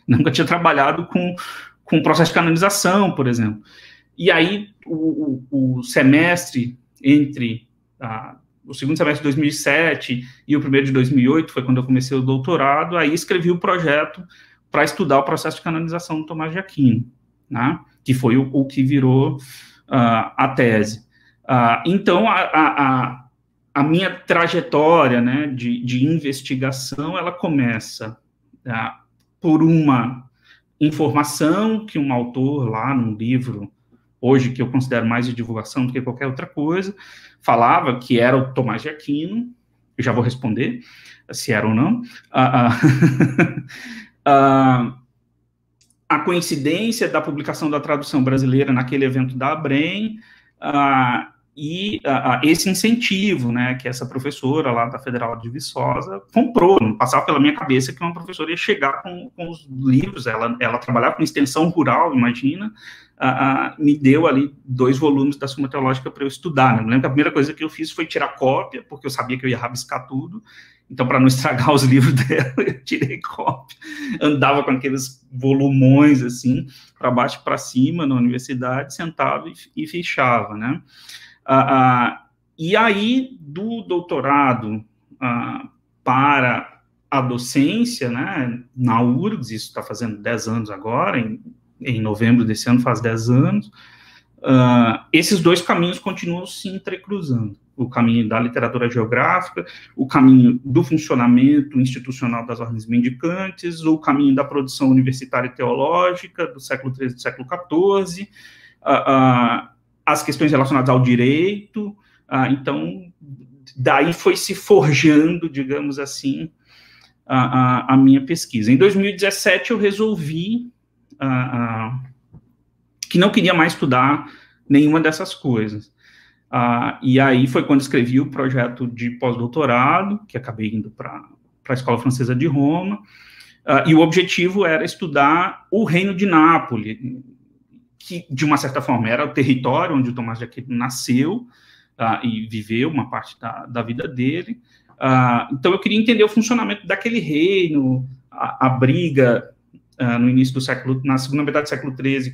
Nunca tinha trabalhado com o processo de canonização, por exemplo. E aí, o semestre entre o segundo semestre de 2007 e o primeiro de 2008, foi quando eu comecei o doutorado, aí escrevi o projeto para estudar o processo de canonização do Tomás de Aquino, né, que foi o que virou a tese. Então, a minha trajetória, né, de investigação, ela começa por uma informação que um autor lá num livro, hoje que eu considero mais de divulgação do que qualquer outra coisa, falava que era o Tomás de Aquino, eu já vou responder se era ou não, a coincidência da publicação da tradução brasileira naquele evento da ABREM, e esse incentivo, né, que essa professora lá da Federal de Viçosa comprou, não passava pela minha cabeça que uma professora ia chegar com os livros, ela trabalhava com extensão rural, imagina, me deu ali 2 volumes da Suma Teológica para eu estudar, né? Eu lembro que a primeira coisa que eu fiz foi tirar cópia, porque eu sabia que eu ia rabiscar tudo, então, para não estragar os livros dela, eu tirei cópia, andava com aqueles volumões, assim, para baixo e para cima, na universidade, sentava e fichava, né? E aí, do doutorado para a docência, né, na URGS, isso está fazendo 10 anos agora, em novembro desse ano faz 10 anos, esses 2 caminhos continuam se entrecruzando. O caminho da literatura geográfica, o caminho do funcionamento institucional das ordens mendicantes, o caminho da produção universitária e teológica do século XIII e do século XIV, as questões relacionadas ao direito. Então, daí foi se forjando, digamos assim, a minha pesquisa. Em 2017, eu resolvi que não queria mais estudar nenhuma dessas coisas. E aí foi quando escrevi o projeto de pós-doutorado, que acabei indo para a Escola Francesa de Roma, e o objetivo era estudar o Reino de Nápoles, que, de uma certa forma, era o território onde o Tomás de Aquino nasceu e viveu uma parte da vida dele. Então, eu queria entender o funcionamento daquele reino, a briga no início do século, na segunda metade do século XIII,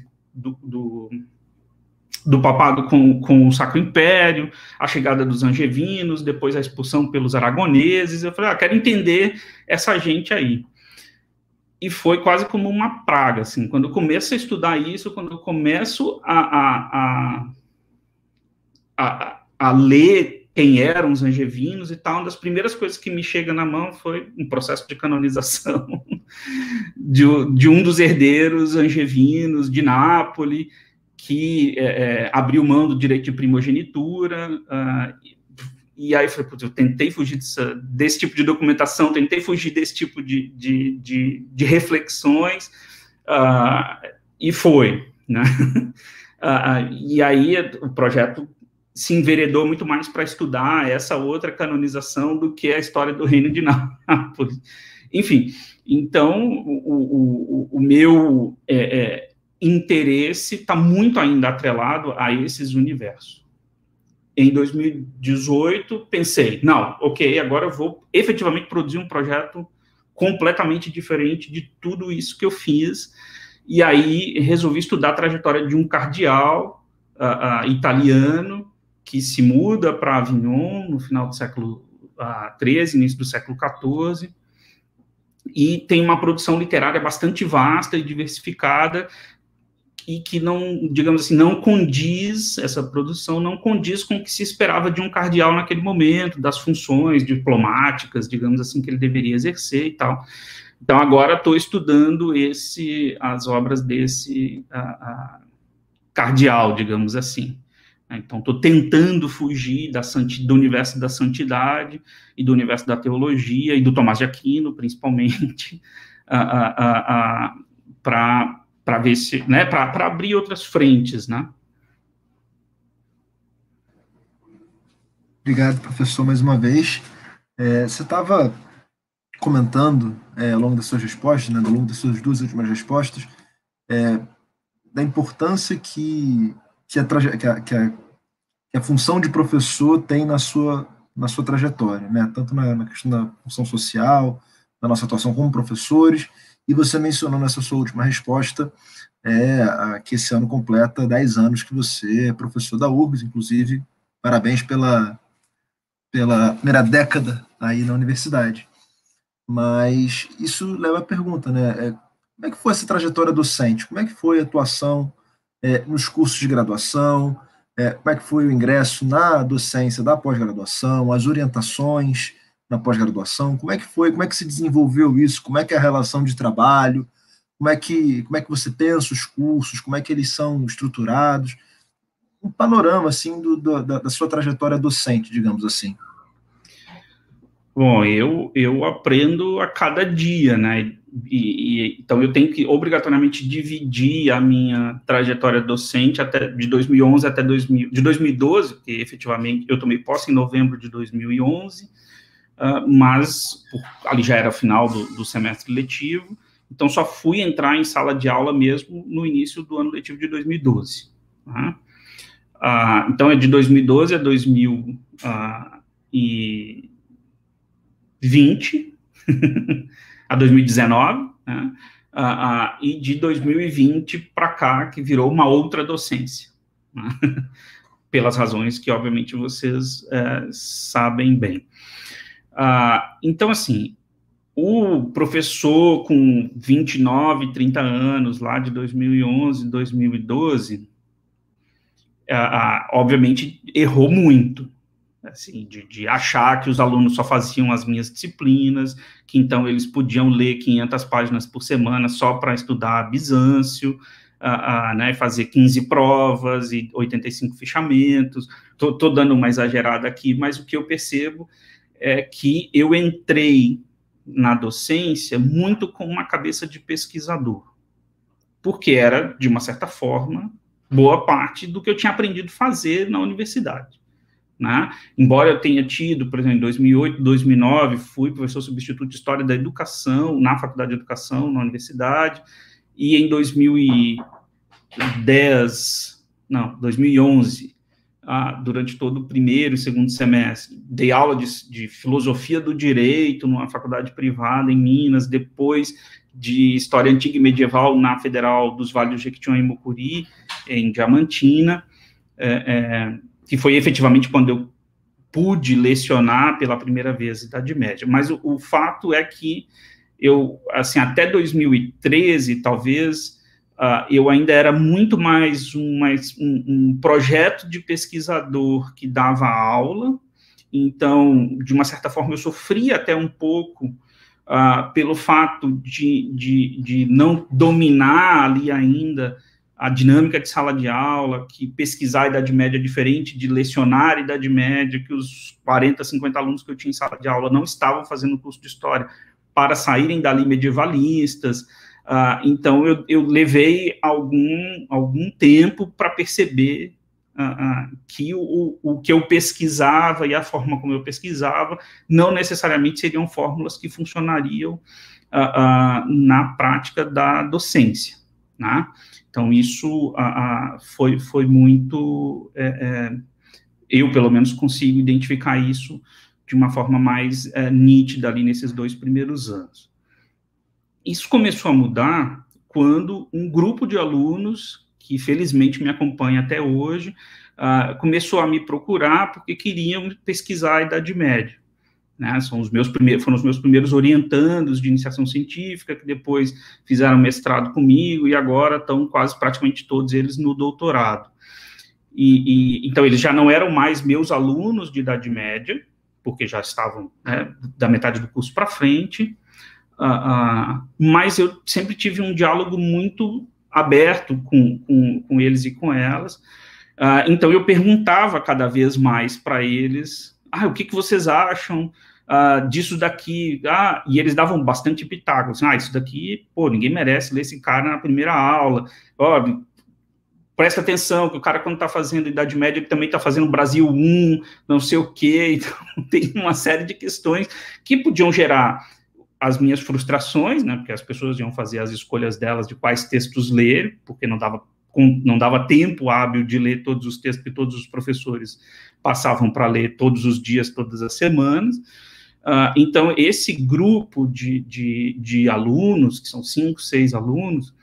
do papado com o Sacro Império, a chegada dos angevinos, depois a expulsão pelos aragoneses. Eu falei, quero entender essa gente aí. E foi quase como uma praga, assim, quando eu começo a estudar isso, quando eu começo a ler quem eram os angevinos e tal, uma das primeiras coisas que me chega na mão foi um processo de canonização de um dos herdeiros angevinos de Nápoles, que abriu mão do direito de primogenitura, e aí eu tentei fugir desse tipo de documentação, tentei fugir desse tipo de reflexões, e foi, né? E aí o projeto se enveredou muito mais para estudar essa outra canonização do que a história do Reino de Nápoles. Enfim, então o meu interesse está muito ainda atrelado a esses universos. Em 2018, pensei, não, ok, agora eu vou efetivamente produzir um projeto completamente diferente de tudo isso que eu fiz, e aí resolvi estudar a trajetória de um cardeal italiano que se muda para Avignon no final do século XIII, início do século XIV, e tem uma produção literária bastante vasta e diversificada, e que não, digamos assim, não condiz, essa produção não condiz com o que se esperava de um cardeal naquele momento, das funções diplomáticas, digamos assim, que ele deveria exercer e tal. Então, agora estou estudando as obras desse cardeal, digamos assim. Então, estou tentando fugir do universo da santidade e do universo da teologia e do Tomás de Aquino, principalmente, para ver se, né, para abrir outras frentes, né? Obrigado, professor, mais uma vez. Você estava comentando, ao longo das suas respostas, né, ao longo das suas 2 últimas respostas, da importância que a função de professor tem na sua trajetória, né, tanto na questão da função social, da nossa atuação como professores. E você mencionou nessa sua última resposta que esse ano completa 10 anos que você é professor da URGS, inclusive, parabéns pela primeira década aí na universidade. Mas isso leva à pergunta, né? Como é que foi essa trajetória docente? Como é que foi a atuação nos cursos de graduação? Como é que foi o ingresso na docência da pós-graduação, as orientações na pós-graduação? Como é que foi? Como é que se desenvolveu isso? Como é que é a relação de trabalho? Como é que você pensa os cursos? Como é que eles são estruturados? Um panorama, assim, da sua trajetória docente, digamos assim. Bom, eu aprendo a cada dia, né? Então, eu tenho que obrigatoriamente dividir a minha trajetória docente de 2011 até de 2012, porque efetivamente eu tomei posse em novembro de 2011, mas ali já era final do semestre letivo, então só fui entrar em sala de aula mesmo no início do ano letivo de 2012. Tá? Então, é de 2012 a 2020, a 2019, né? E de 2020 para cá, que virou uma outra docência, né? Pelas razões que, obviamente, vocês sabem bem. Então, assim, o professor com 29, 30 anos, lá de 2011, 2012, obviamente, errou muito, assim, de achar que os alunos só faziam as minhas disciplinas, que então eles podiam ler 500 páginas por semana só para estudar Bizâncio, né, fazer 15 provas e 85 fichamentos. Estou dando uma exagerada aqui, mas o que eu percebo é que eu entrei na docência muito com uma cabeça de pesquisador, porque era, de uma certa forma, boa parte do que eu tinha aprendido a fazer na universidade, né? Embora eu tenha tido, por exemplo, em 2008, 2009, fui professor substituto de História da Educação, na Faculdade de Educação, na universidade, e em 2011, durante todo o primeiro e segundo semestre, dei aula de filosofia do direito numa faculdade privada em Minas, depois de História Antiga e Medieval na Federal dos Vales do Jequitinhonha e Mucuri, em Diamantina, que foi efetivamente quando eu pude lecionar pela primeira vez Idade Média. Mas o fato é que eu, assim, até 2013, talvez, eu ainda era muito mais um projeto de pesquisador que dava aula, então, de uma certa forma, eu sofria até um pouco pelo fato de não dominar ali ainda a dinâmica de sala de aula, que pesquisar a Idade Média é diferente de lecionar a Idade Média, que os 40, 50 alunos que eu tinha em sala de aula não estavam fazendo curso de História para saírem dali medievalistas. Então, eu levei algum tempo para perceber que o que eu pesquisava e a forma como eu pesquisava não necessariamente seriam fórmulas que funcionariam na prática da docência, né? Então, isso foi muito... eu, pelo menos, consigo identificar isso de uma forma mais nítida ali nesses 2 primeiros anos. Isso começou a mudar quando um grupo de alunos, que felizmente me acompanha até hoje, começou a me procurar porque queriam pesquisar a Idade Média, né? Foram os meus primeiros orientandos de iniciação científica, que depois fizeram mestrado comigo, e agora estão quase praticamente todos eles no doutorado. Então, eles já não eram mais meus alunos de Idade Média, porque já estavam, né, da metade do curso para frente, mas eu sempre tive um diálogo muito aberto com eles e com elas. Então, eu perguntava cada vez mais para eles, o que vocês acham disso daqui? E eles davam bastante pitaco, assim, isso daqui, ninguém merece ler esse cara na primeira aula, presta atenção, que o cara, quando está fazendo Idade Média, ele também está fazendo Brasil 1, não sei o quê. Então, tem uma série de questões que podiam gerar as minhas frustrações, né, porque as pessoas iam fazer as escolhas delas de quais textos ler, porque não dava tempo hábil de ler todos os textos que todos os professores passavam para ler todos os dias, todas as semanas. Então, esse grupo de alunos, que são 5, 6 alunos,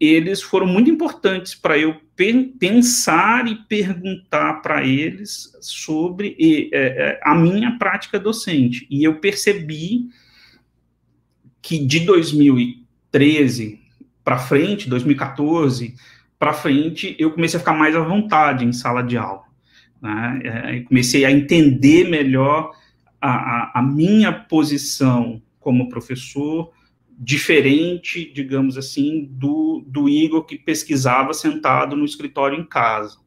eles foram muito importantes para eu pensar e perguntar para eles sobre a minha prática docente. E eu percebi que de 2013 para frente, 2014 para frente, eu comecei a ficar mais à vontade em sala de aula, né? Comecei a entender melhor a minha posição como professor, diferente, digamos assim, do Igor que pesquisava sentado no escritório em casa.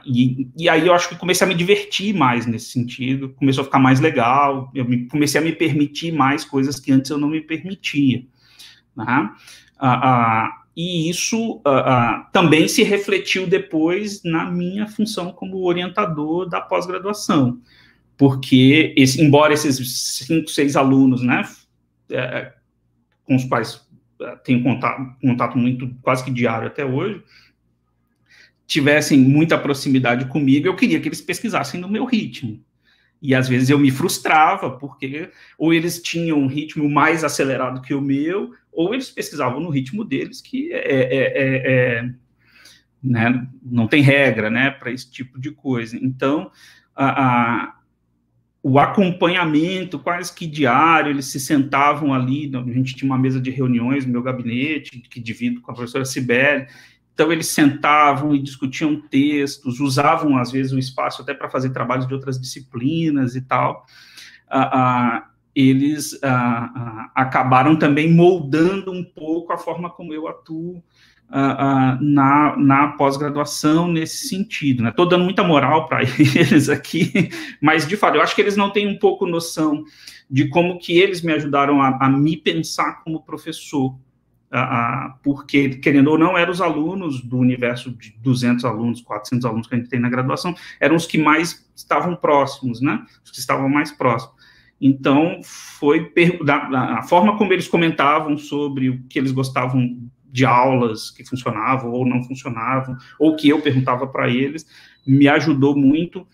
E aí eu acho que comecei a me divertir mais nesse sentido, começou a ficar mais legal, comecei a me permitir mais coisas que antes eu não me permitia, né? E isso também se refletiu depois na minha função como orientador da pós-graduação, porque, embora esses 5, 6 alunos, né, com os quais tenho contato muito, quase que diário até hoje, tivessem muita proximidade comigo, eu queria que eles pesquisassem no meu ritmo. E às vezes eu me frustrava, porque ou eles tinham um ritmo mais acelerado que o meu, ou eles pesquisavam no ritmo deles, que né, não tem regra, né, para esse tipo de coisa. Então, o acompanhamento quase que diário, eles se sentavam ali, a gente tinha uma mesa de reuniões no meu gabinete, que divido com a professora Cibele, então eles sentavam e discutiam textos, usavam às vezes o espaço até para fazer trabalhos de outras disciplinas e tal. Eles acabaram também moldando um pouco a forma como eu atuo na pós-graduação nesse sentido, né? Estou dando muita moral para eles aqui, mas, de fato, eu acho que eles não têm um pouco noção de como que eles me ajudaram a me pensar como professor, porque, querendo ou não, eram os alunos do universo de 200 alunos, 400 alunos que a gente tem na graduação, eram os que mais estavam próximos, né? Os que estavam mais próximos. Então, foi a forma como eles comentavam sobre o que eles gostavam de aulas que funcionavam ou não funcionavam, ou que eu perguntava para eles, me ajudou muito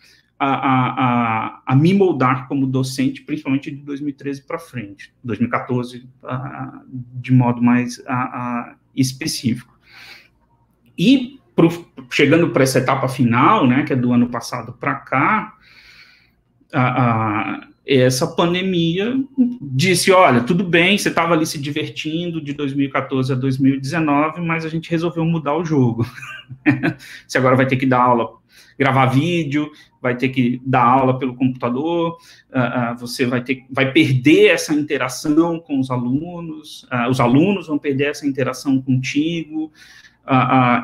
a me moldar como docente, principalmente de 2013 para frente, 2014, de modo mais específico. E, chegando para essa etapa final, né, que é do ano passado para cá, essa pandemia disse, olha, tudo bem, você estava ali se divertindo de 2014 a 2019, mas a gente resolveu mudar o jogo. Você agora vai ter que dar aula, gravar vídeo, vai ter que dar aula pelo computador, você vai perder essa interação com os alunos vão perder essa interação contigo,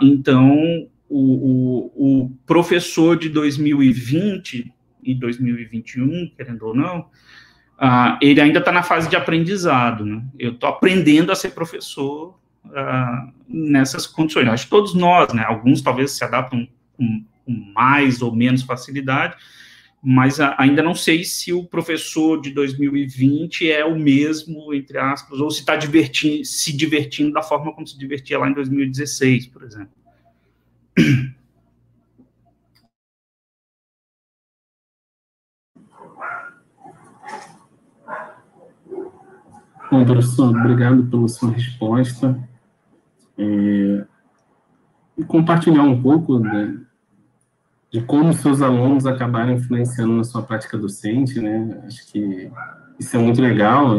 então o professor de 2020 e 2021, querendo ou não, ele ainda está na fase de aprendizado, né? Eu estou aprendendo a ser professor nessas condições. Acho que todos nós, né? Alguns talvez se adaptam com mais ou menos facilidade, mas ainda não sei se o professor de 2020 é o mesmo, entre aspas, ou se está se divertindo da forma como se divertia lá em 2016, por exemplo. Bom, professor, obrigado pela sua resposta. E compartilhar um pouco de como seus alunos acabaram influenciando na sua prática docente, né? Acho que isso é muito legal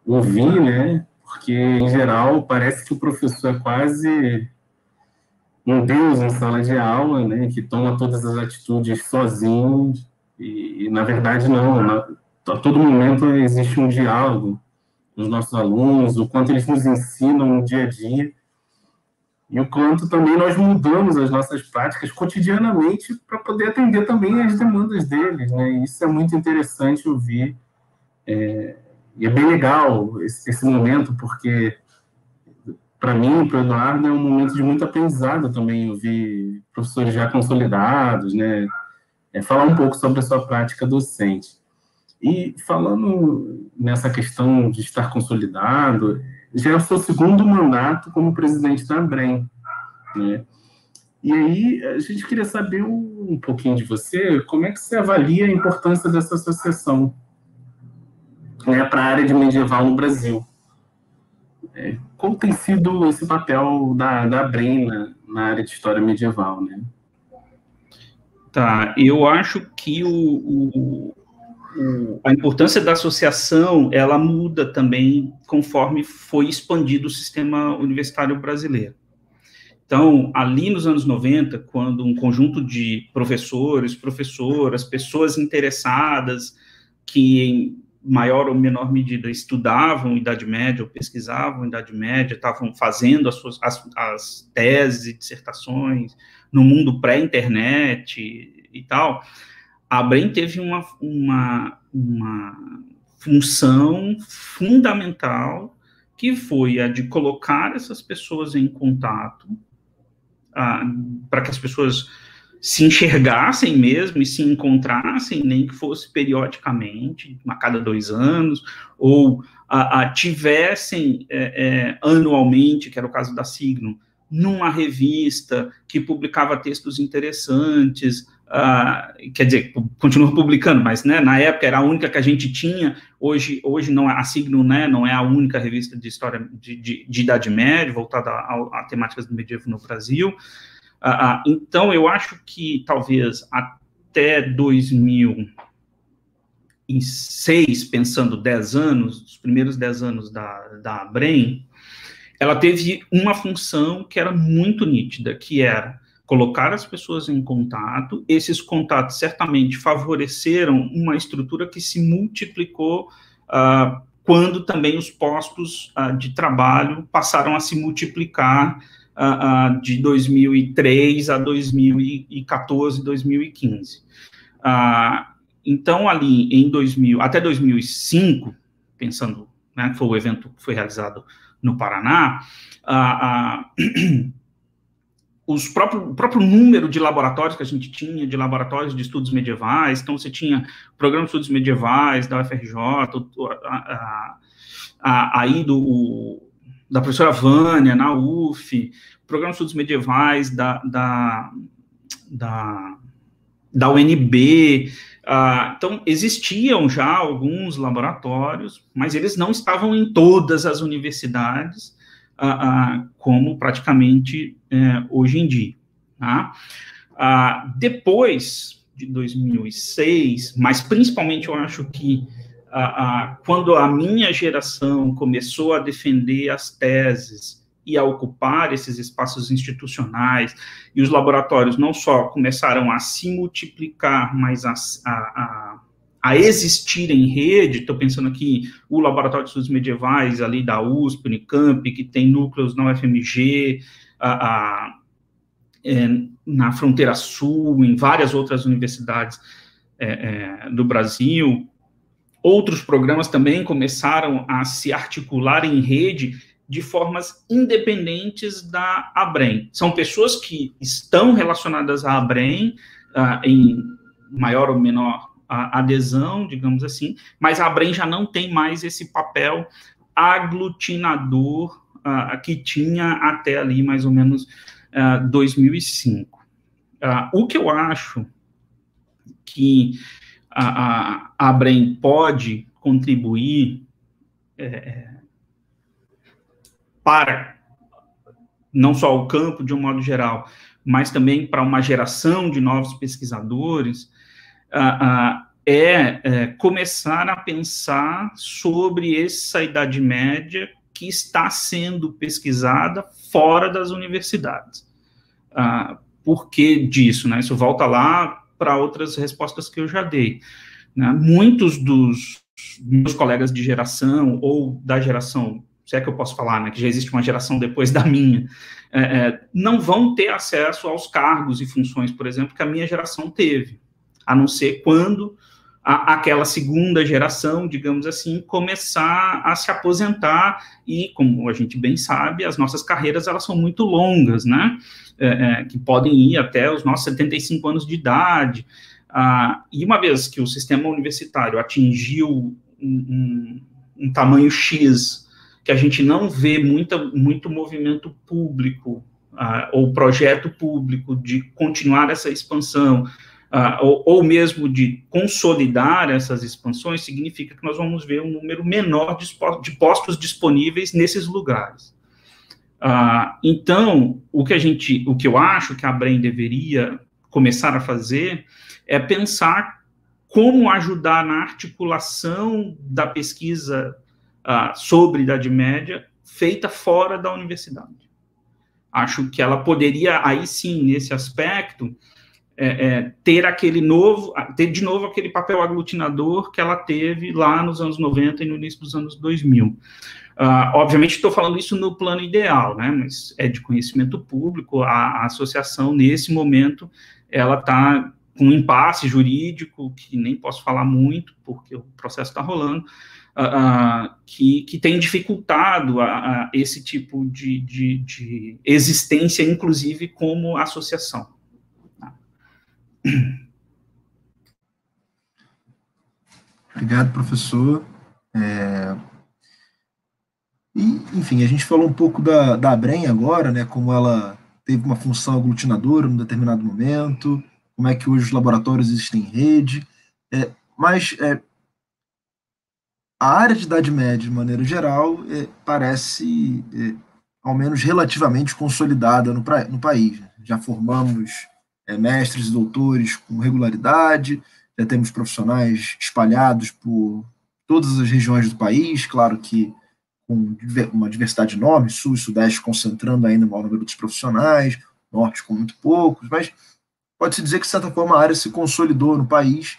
ouvir, né? Porque, em geral, parece que o professor é quase um deus em sala de aula, né? Que toma todas as atitudes sozinho e na verdade, não. A todo momento existe um diálogo com os nossos alunos, o quanto eles nos ensinam no dia a dia, e o quanto também nós mudamos as nossas práticas cotidianamente para poder atender também as demandas deles, né? E isso é muito interessante ouvir, e é bem legal esse momento, porque, para mim, para o Eduardo, é um momento de muito aprendizado também, ouvir professores já consolidados, né? Falar um pouco sobre a sua prática docente. E falando nessa questão de estar consolidado, já é o seu segundo mandato como presidente da ABREM, né? E aí a gente queria saber um pouquinho de você, como é que você avalia a importância dessa associação, né, para a área de medieval no Brasil? Como tem sido esse papel da ABREM na área de história medieval, né? Tá, eu acho que a importância da associação, ela muda também conforme foi expandido o sistema universitário brasileiro. Então, ali nos anos 90, quando um conjunto de professores, professoras, pessoas interessadas, que em maior ou menor medida estudavam Idade Média ou pesquisavam Idade Média, estavam fazendo as teses e dissertações no mundo pré-internet e tal, a ABREM teve uma função fundamental, que foi a de colocar essas pessoas em contato, para que as pessoas se enxergassem mesmo e se encontrassem, nem que fosse periodicamente, a cada 2 anos, ou tivessem anualmente, que era o caso da Signum, numa revista que publicava textos interessantes, quer dizer, continua publicando, mas, né, na época era a única que a gente tinha. Hoje não, a Signum, né, não é a única revista de história de Idade Média, voltada a temáticas do medievo no Brasil. Então, eu acho que talvez até 2006, pensando 10 anos, os primeiros 10 anos da ABREM, ela teve uma função que era muito nítida, que era colocar as pessoas em contato. Esses contatos certamente favoreceram uma estrutura que se multiplicou quando também os postos de trabalho passaram a se multiplicar de 2003 a 2014, 2015. Então, ali até 2005, pensando, né, que foi o evento que foi realizado no Paraná, o próprio número de laboratórios que a gente tinha, de laboratórios de estudos medievais, então você tinha o programa de estudos medievais da UFRJ, aí da professora Vânia, na UF, programa de estudos medievais da UNB. Então, existiam já alguns laboratórios, mas eles não estavam em todas as universidades, como praticamente hoje em dia. Tá? Depois de 2006, mas principalmente eu acho que quando a minha geração começou a defender as teses e a ocupar esses espaços institucionais, e os laboratórios não só começaram a se multiplicar, mas a existir em rede. Estou pensando aqui o Laboratório de Estudos Medievais ali da USP, Unicamp, que tem núcleos na UFMG, na Fronteira Sul, em várias outras universidades do Brasil. Outros programas também começaram a se articular em rede de formas independentes da ABREM. São pessoas que estão relacionadas à ABREM, em maior ou menor adesão, digamos assim, mas a ABREM já não tem mais esse papel aglutinador que tinha até ali mais ou menos 2005. O que eu acho que a ABREM pode contribuir para não só o campo de um modo geral, mas também para uma geração de novos pesquisadores, começar a pensar sobre essa Idade Média que está sendo pesquisada fora das universidades. Por que disso? Né? Isso volta lá para outras respostas que eu já dei. Né? Muitos dos meus colegas de geração, ou da geração, se é que eu posso falar, né, que já existe uma geração depois da minha, não vão ter acesso aos cargos e funções, por exemplo, que a minha geração teve, a não ser quando aquela segunda geração, digamos assim, começar a se aposentar, e, como a gente bem sabe, as nossas carreiras, elas são muito longas, né, que podem ir até os nossos 75 anos de idade, e uma vez que o sistema universitário atingiu um tamanho X, que a gente não vê muito movimento público, ou projeto público de continuar essa expansão, ou mesmo de consolidar essas expansões, significa que nós vamos ver um número menor de postos disponíveis nesses lugares. Então, o que eu acho que a ABREM deveria começar a fazer é pensar como ajudar na articulação da pesquisa sobre Idade Média feita fora da universidade. Acho que ela poderia, aí sim, nesse aspecto, ter de novo aquele papel aglutinador que ela teve lá nos anos 90 e no início dos anos 2000. Obviamente, estou falando isso no plano ideal, né, mas é de conhecimento público. A associação, nesse momento, ela está com um impasse jurídico, que nem posso falar muito, porque o processo está rolando, que tem dificultado esse tipo de existência, inclusive como associação. Obrigado, professor. E, enfim, a gente falou um pouco da Abrem agora, né, como ela teve uma função aglutinadora num determinado momento, como é que hoje os laboratórios existem em rede, mas a área de Idade Média, de maneira geral, parece, ao menos relativamente, consolidada no país. Já formamos mestres e doutores com regularidade, já temos profissionais espalhados por todas as regiões do país, claro que com uma diversidade enorme, sul e sudeste concentrando ainda o maior número dos profissionais, norte com muito poucos, mas pode-se dizer que, de certa forma, a área se consolidou no país,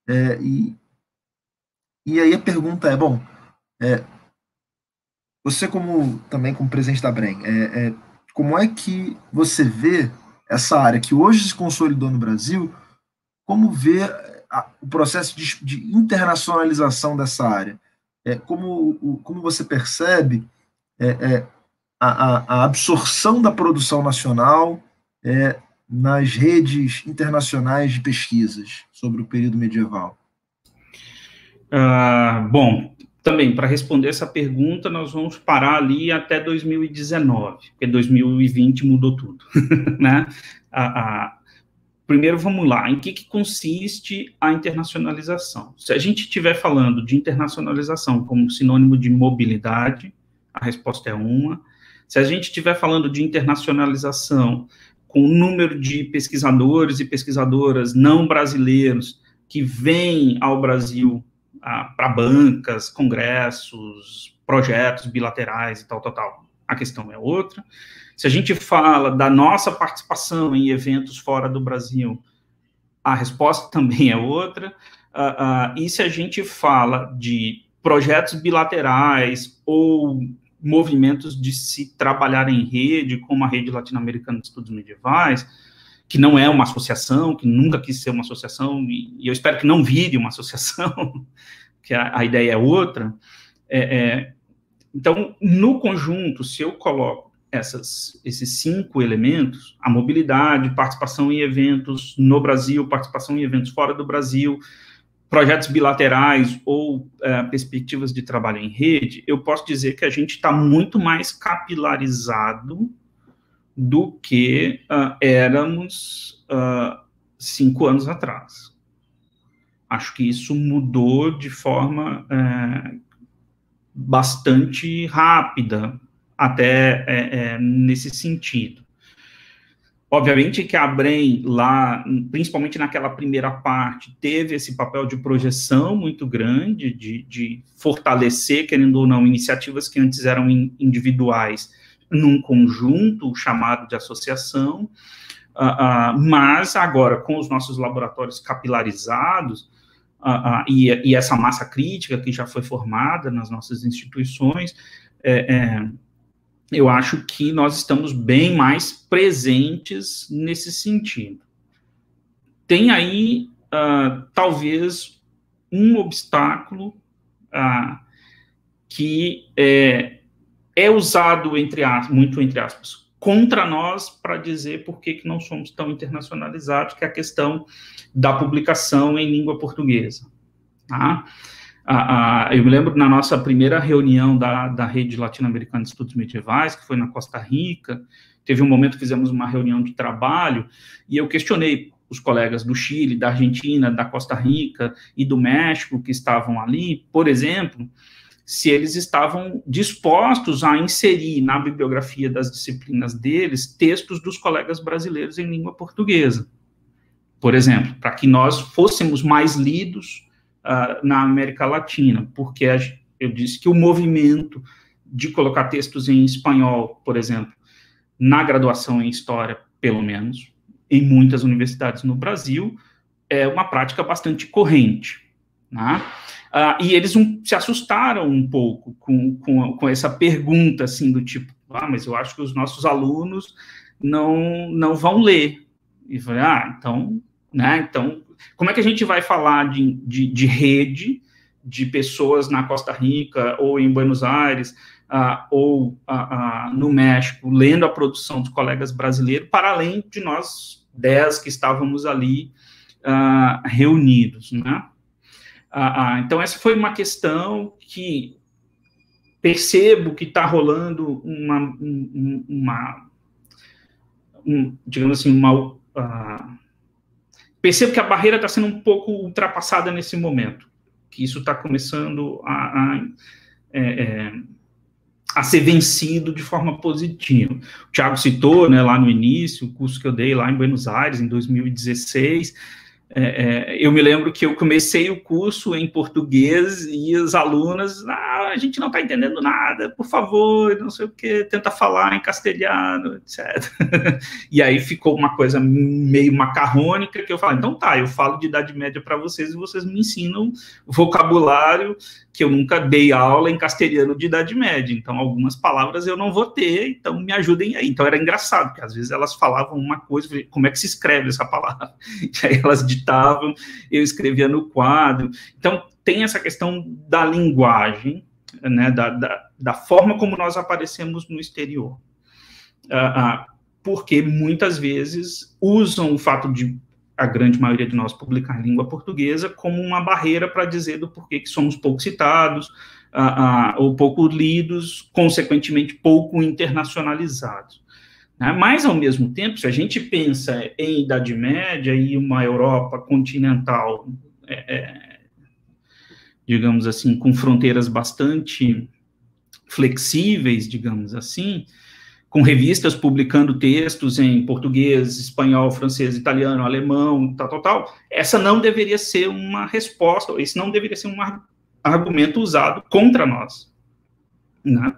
e aí a pergunta é, bom, você também como presidente da Abrem, como é que você vê essa área que hoje se consolidou no Brasil, como vê o processo de internacionalização dessa área? Como você percebe a absorção da produção nacional nas redes internacionais de pesquisas sobre o período medieval? Bom, também, para responder essa pergunta, nós vamos parar ali até 2019, porque 2020 mudou tudo, né? Primeiro, vamos lá, em que consiste a internacionalização? Se a gente estiver falando de internacionalização como sinônimo de mobilidade, a resposta é uma. Se a gente estiver falando de internacionalização com o número de pesquisadores e pesquisadoras não brasileiros que vêm ao Brasil para bancas, congressos, projetos bilaterais e tal, a questão é outra. Se a gente fala da nossa participação em eventos fora do Brasil, a resposta também é outra. E se a gente fala de projetos bilaterais ou movimentos de se trabalhar em rede, como a Rede Latino-Americana de Estudos Medievais, que não é uma associação, que nunca quis ser uma associação, e eu espero que não vire uma associação, que a ideia é outra. Então, no conjunto, se eu coloco esses 5 elementos, a mobilidade, participação em eventos no Brasil, participação em eventos fora do Brasil, projetos bilaterais ou perspectivas de trabalho em rede, eu posso dizer que a gente está muito mais capilarizado do que éramos 5 anos atrás. Acho que isso mudou de forma bastante rápida, até nesse sentido. Obviamente que a Abrem, lá, principalmente naquela primeira parte, teve esse papel de projeção muito grande, de fortalecer, querendo ou não, iniciativas que antes eram individuais, num conjunto chamado de associação, mas agora, com os nossos laboratórios capilarizados, e essa massa crítica que já foi formada nas nossas instituições, eu acho que nós estamos bem mais presentes nesse sentido. Tem aí, talvez, um obstáculo que é usado, muito entre aspas, contra nós para dizer por que não somos tão internacionalizados, que é a questão da publicação em língua portuguesa. Tá? Eu me lembro na nossa primeira reunião da Rede Latino-Americana de Estudos Medievais, que foi na Costa Rica, teve um momento que fizemos uma reunião de trabalho, e eu questionei os colegas do Chile, da Argentina, da Costa Rica e do México que estavam ali, por exemplo, se eles estavam dispostos a inserir na bibliografia das disciplinas deles textos dos colegas brasileiros em língua portuguesa, por exemplo, para que nós fôssemos mais lidos na América Latina, porque eu disse que o movimento de colocar textos em espanhol, por exemplo, na graduação em História, pelo menos, em muitas universidades no Brasil, é uma prática bastante corrente, né? E eles se assustaram um pouco com essa pergunta, assim, do tipo, mas eu acho que os nossos alunos não vão ler. E falei, então, né, então, como é que a gente vai falar de rede, de pessoas na Costa Rica, ou em Buenos Aires, ou no México, lendo a produção dos colegas brasileiros, para além de nós 10 que estávamos ali reunidos, né? Então, essa foi uma questão que percebo que está rolando digamos assim, percebo que a barreira está sendo um pouco ultrapassada nesse momento, que isso está começando a ser vencido de forma positiva. O Thiago citou, né, lá no início, o curso que eu dei lá em Buenos Aires, em 2016, eu me lembro que eu comecei o curso em português e as alunas, a gente não está entendendo nada, por favor, não sei o que, tenta falar em castelhano, etc. E aí ficou uma coisa meio macarrônica, que eu falei, então tá, eu falo de Idade Média para vocês e vocês me ensinam vocabulário que eu nunca dei aula em castelhano de Idade Média, então algumas palavras eu não vou ter, então me ajudem aí. Então era engraçado, porque às vezes elas falavam uma coisa, como é que se escreve essa palavra? E aí elas ditavam, eu escrevia no quadro. Então tem essa questão da linguagem, né, da forma como nós aparecemos no exterior. Porque muitas vezes usam o fato de a grande maioria de nós publicar em língua portuguesa como uma barreira para dizer do porquê que somos pouco citados, ou pouco lidos, consequentemente pouco internacionalizados. Né? Mas, ao mesmo tempo, se a gente pensa em Idade Média e uma Europa continental, digamos assim, com fronteiras bastante flexíveis, digamos assim, com revistas publicando textos em português, espanhol, francês, italiano, alemão, tal, essa não deveria ser uma resposta, esse não deveria ser um argumento usado contra nós. Né?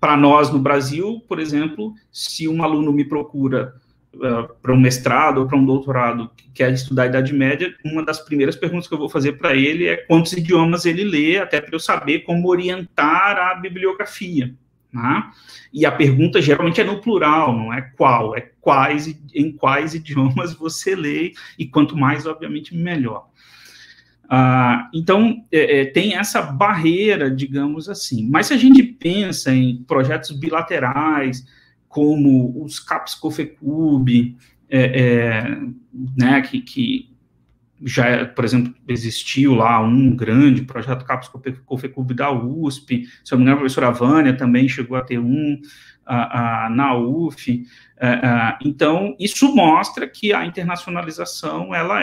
Para nós, no Brasil, por exemplo, se um aluno me procura para um mestrado ou para um doutorado que quer estudar a Idade Média, uma das primeiras perguntas que eu vou fazer para ele é quantos idiomas ele lê, até para eu saber como orientar a bibliografia. Né? E a pergunta geralmente é no plural, não é qual, é em quais idiomas você lê, e quanto mais, obviamente, melhor. Então, tem essa barreira, digamos assim. Mas se a gente pensa em projetos bilaterais, como os CAPES COFECUB, né, que já, por exemplo, existiu lá um grande projeto CAPES COFECUB da USP, se eu não me engano, a professora Vânia também chegou a ter um na UF. Então, isso mostra que a internacionalização, ela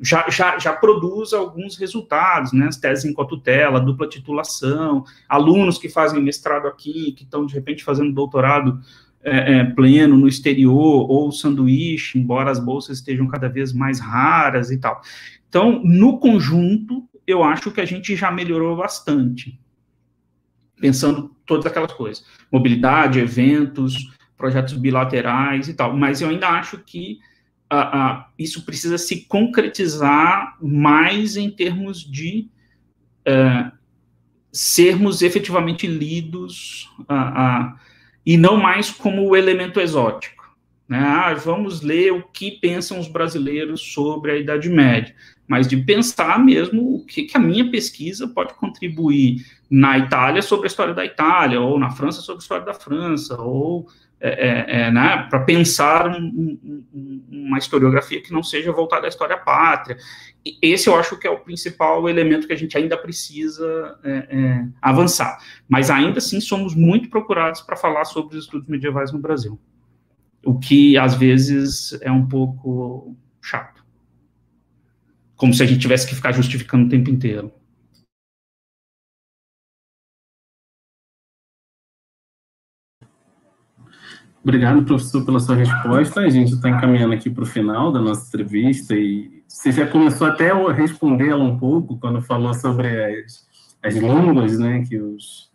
já produz alguns resultados, né, as teses em cotutela, dupla titulação, alunos que fazem mestrado aqui, que estão, de repente, fazendo doutorado pleno no exterior, ou sanduíche, embora as bolsas estejam cada vez mais raras e tal. Então, no conjunto, eu acho que a gente já melhorou bastante, pensando todas aquelas coisas, mobilidade, eventos, projetos bilaterais e tal, mas eu ainda acho que isso precisa se concretizar mais em termos de sermos efetivamente lidos e não mais como o elemento exótico. Né? Vamos ler o que pensam os brasileiros sobre a Idade Média, mas de pensar mesmo o que a minha pesquisa pode contribuir na Itália sobre a história da Itália, ou na França sobre a história da França, ou né, para pensar uma historiografia que não seja voltada à história pátria. Esse eu acho que é o principal elemento que a gente ainda precisa avançar. Mas ainda assim somos muito procurados para falar sobre os estudos medievais no Brasil, o que às vezes é um pouco chato. Como se a gente tivesse que ficar justificando o tempo inteiro. Obrigado, professor, pela sua resposta. A gente está encaminhando aqui para o final da nossa entrevista e você já começou até a responder ela um pouco quando falou sobre as línguas, né, que os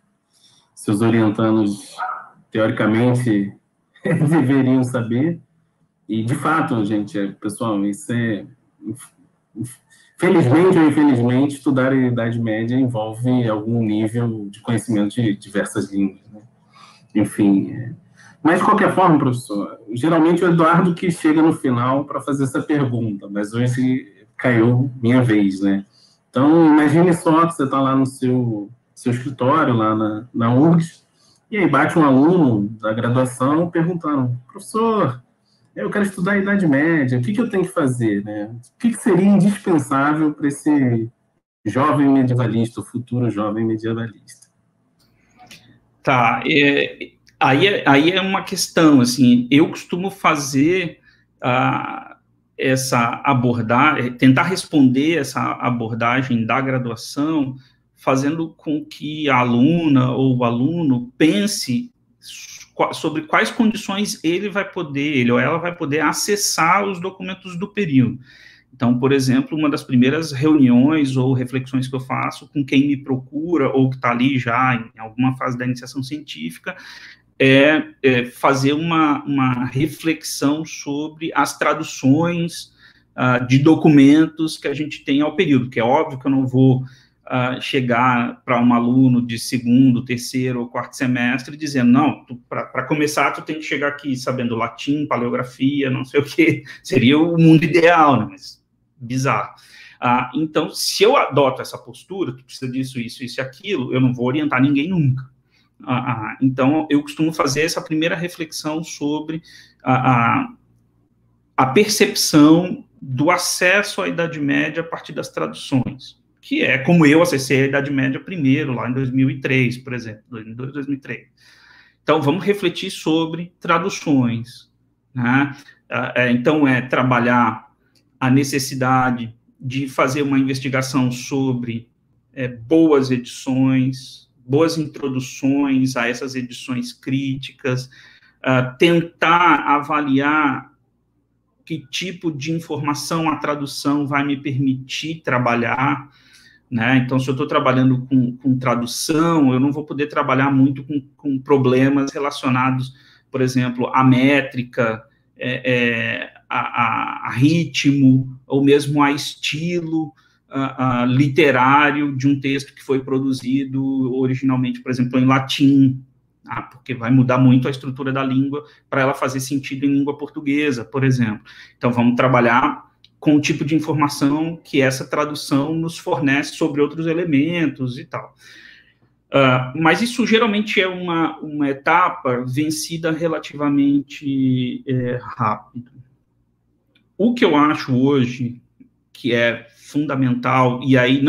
seus orientandos, teoricamente, deveriam saber. E, de fato, gente, pessoal, isso felizmente ou infelizmente, estudar a Idade Média envolve algum nível de conhecimento de diversas línguas, né? Enfim, mas, de qualquer forma, professor, geralmente o Eduardo que chega no final para fazer essa pergunta, mas hoje caiu minha vez, né? Então, imagine só que você está lá no seu escritório, lá na URGS, e aí bate um aluno da graduação perguntando, professor, Eu quero estudar a Idade Média, o que eu tenho que fazer, né? O que seria indispensável para esse jovem medievalista, o futuro jovem medievalista? Tá, aí é uma questão, assim, eu costumo fazer essa abordagem, tentar responder essa abordagem da graduação, fazendo com que a aluna ou o aluno pense sobre quais condições ele ou ela vai poder acessar os documentos do período. Então, por exemplo, uma das primeiras reuniões ou reflexões que eu faço com quem me procura ou que está ali já em alguma fase da iniciação científica é fazer uma reflexão sobre as traduções de documentos que a gente tem ao período, que é óbvio que eu não vou chegar para um aluno de segundo, terceiro ou quarto semestre dizendo, não, para começar tu tem que chegar aqui sabendo latim, paleografia, não sei o que, seria o mundo ideal, né? Mas bizarro. Então, se eu adoto essa postura, tu precisa disso, isso, isso e aquilo, eu não vou orientar ninguém nunca. Então, eu costumo fazer essa primeira reflexão sobre a percepção do acesso à Idade Média a partir das traduções, que é como eu acessei a Idade Média primeiro, lá em 2003, por exemplo, 2002, 2003. Então, vamos refletir sobre traduções, né? Então, trabalhar a necessidade de fazer uma investigação sobre boas edições, boas introduções a essas edições críticas, tentar avaliar que tipo de informação a tradução vai me permitir trabalhar, né? Então, se eu estou trabalhando com tradução, eu não vou poder trabalhar muito com problemas relacionados, por exemplo, à métrica, a ritmo, ou mesmo a estilo literário de um texto que foi produzido originalmente, por exemplo, em latim, porque vai mudar muito a estrutura da língua para ela fazer sentido em língua portuguesa, por exemplo. Então, vamos trabalhar com o tipo de informação que essa tradução nos fornece sobre outros elementos e tal. Mas isso geralmente é uma etapa vencida relativamente rápido. O que eu acho hoje que é fundamental, e aí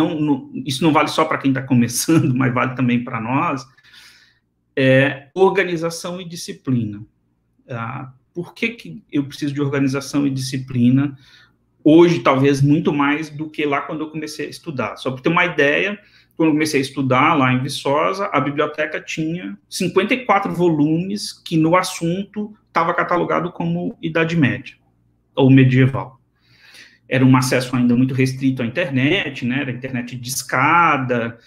isso não vale só para quem está começando, mas vale também para nós, é organização e disciplina. Por que eu preciso de organização e disciplina? Hoje, talvez, muito mais do que lá quando eu comecei a estudar. Só para ter uma ideia, quando eu comecei a estudar lá em Viçosa, a biblioteca tinha 54 volumes que no assunto estava catalogado como Idade Média, ou medieval. Era um acesso ainda muito restrito à internet, né? Era internet de escada,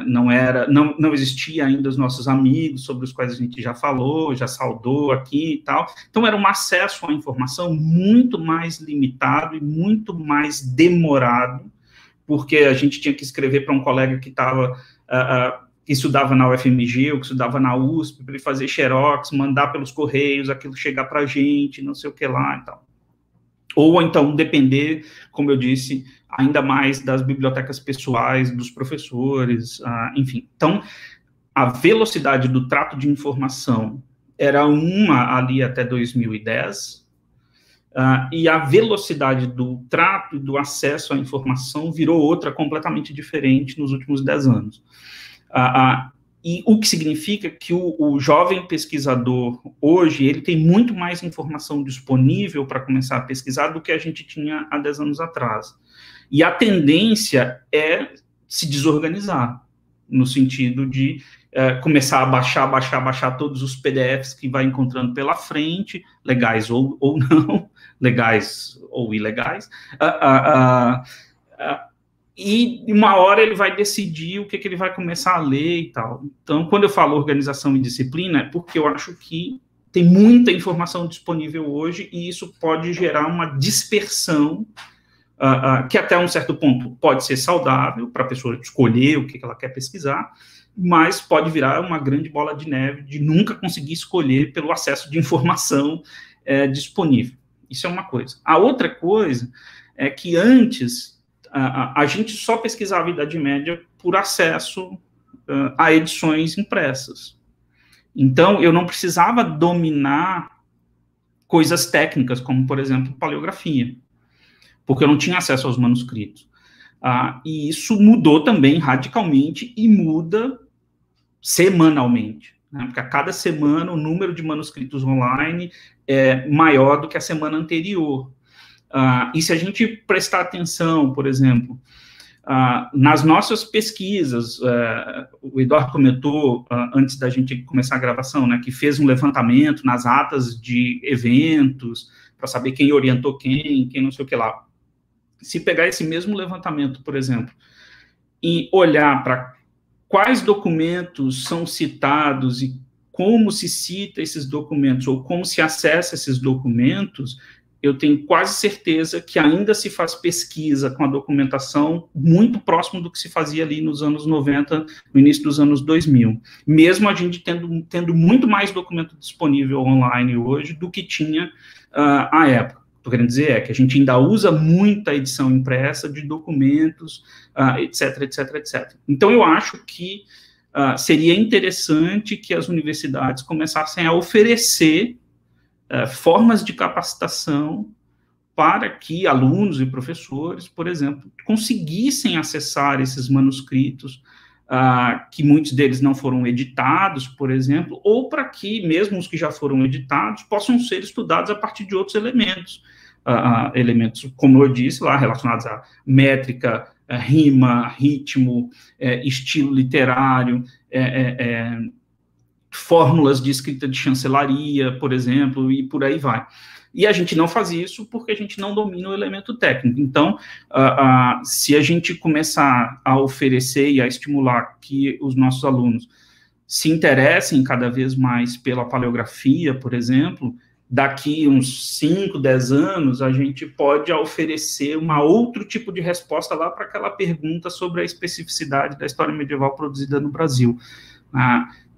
não existia ainda os nossos amigos, sobre os quais a gente já falou, já saudou aqui e tal. Então, era um acesso à informação muito mais limitado e muito mais demorado, porque a gente tinha que escrever para um colega que estudava na UFMG, ou que estudava na USP, para ele fazer xerox, mandar pelos correios, aquilo chegar para a gente, não sei o que lá e tal. Ou, então, depender, como eu disse, ainda mais das bibliotecas pessoais, dos professores, enfim. Então, a velocidade do trato de informação era uma ali até 2010, e a velocidade do trato e do acesso à informação virou outra completamente diferente nos últimos 10 anos. E o que significa que o jovem pesquisador, hoje, ele tem muito mais informação disponível para começar a pesquisar do que a gente tinha há 10 anos atrás. E a tendência é se desorganizar, no sentido de começar a baixar todos os PDFs que vai encontrando pela frente, legais ou não, legais ou ilegais, e uma hora ele vai decidir o que ele vai começar a ler e tal. Então, quando eu falo organização e disciplina, é porque eu acho que tem muita informação disponível hoje e isso pode gerar uma dispersão que até um certo ponto pode ser saudável para a pessoa escolher o que ela quer pesquisar, mas pode virar uma grande bola de neve de nunca conseguir escolher pelo acesso de informação disponível. Isso é uma coisa. A outra coisa é que antes a gente só pesquisava a Idade Média por acesso a edições impressas. Então, eu não precisava dominar coisas técnicas, como, por exemplo, paleografia, porque eu não tinha acesso aos manuscritos. E isso mudou também radicalmente e muda semanalmente, né? Porque a cada semana o número de manuscritos online é maior do que a semana anterior. E se a gente prestar atenção, por exemplo, nas nossas pesquisas, o Eduardo comentou, antes da gente começar a gravação, né, que fez um levantamento nas atas de eventos, para saber quem orientou quem não sei o que lá. Se pegar esse mesmo levantamento, por exemplo, e olhar para quais documentos são citados e como se cita esses documentos, ou como se acessa esses documentos, eu tenho quase certeza que ainda se faz pesquisa com a documentação muito próximo do que se fazia ali nos anos 90, no início dos anos 2000. Mesmo a gente tendo muito mais documento disponível online hoje do que tinha à época. Estou querendo dizer que a gente ainda usa muita edição impressa de documentos, etc, etc, etc. Então, eu acho que seria interessante que as universidades começassem a oferecer formas de capacitação para que alunos e professores, por exemplo, conseguissem acessar esses manuscritos, que muitos deles não foram editados, por exemplo, ou para que, mesmo os que já foram editados, possam ser estudados a partir de outros elementos. Elementos, como eu disse lá, relacionados a métrica, rima, ritmo, estilo literário, fórmulas de escrita de chancelaria, por exemplo, e por aí vai. E a gente não faz isso porque a gente não domina o elemento técnico. Então, se a gente começar a oferecer e a estimular que os nossos alunos se interessem cada vez mais pela paleografia, por exemplo, daqui uns 5, 10 anos, a gente pode oferecer outro tipo de resposta lá para aquela pergunta sobre a especificidade da história medieval produzida no Brasil.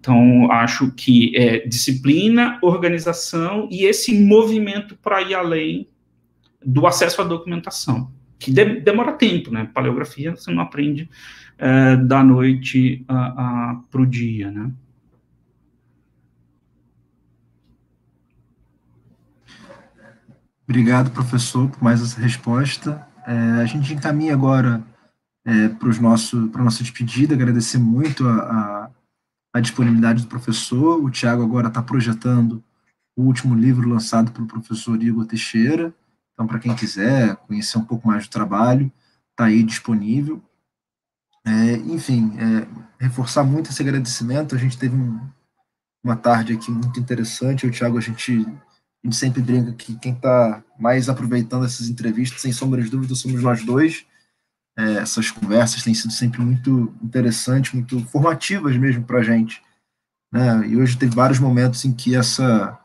Então, acho que disciplina, organização e esse movimento para ir além do acesso à documentação, que demora tempo, né? Paleografia você não aprende da noite para o dia, né? Obrigado, professor, por mais essa resposta. A gente encaminha agora para a nossa despedida, agradecer muito a disponibilidade do professor. O Tiago agora está projetando o último livro lançado pelo professor Igor Teixeira. Então, para quem quiser conhecer um pouco mais do trabalho, está aí disponível. Enfim, reforçar muito esse agradecimento. A gente teve uma tarde aqui muito interessante. O Tiago, a gente sempre brinca que quem está mais aproveitando essas entrevistas, sem sombra de dúvida, somos nós dois. Essas conversas têm sido sempre muito interessantes, muito formativas mesmo para a gente, né? E hoje teve vários momentos em que essa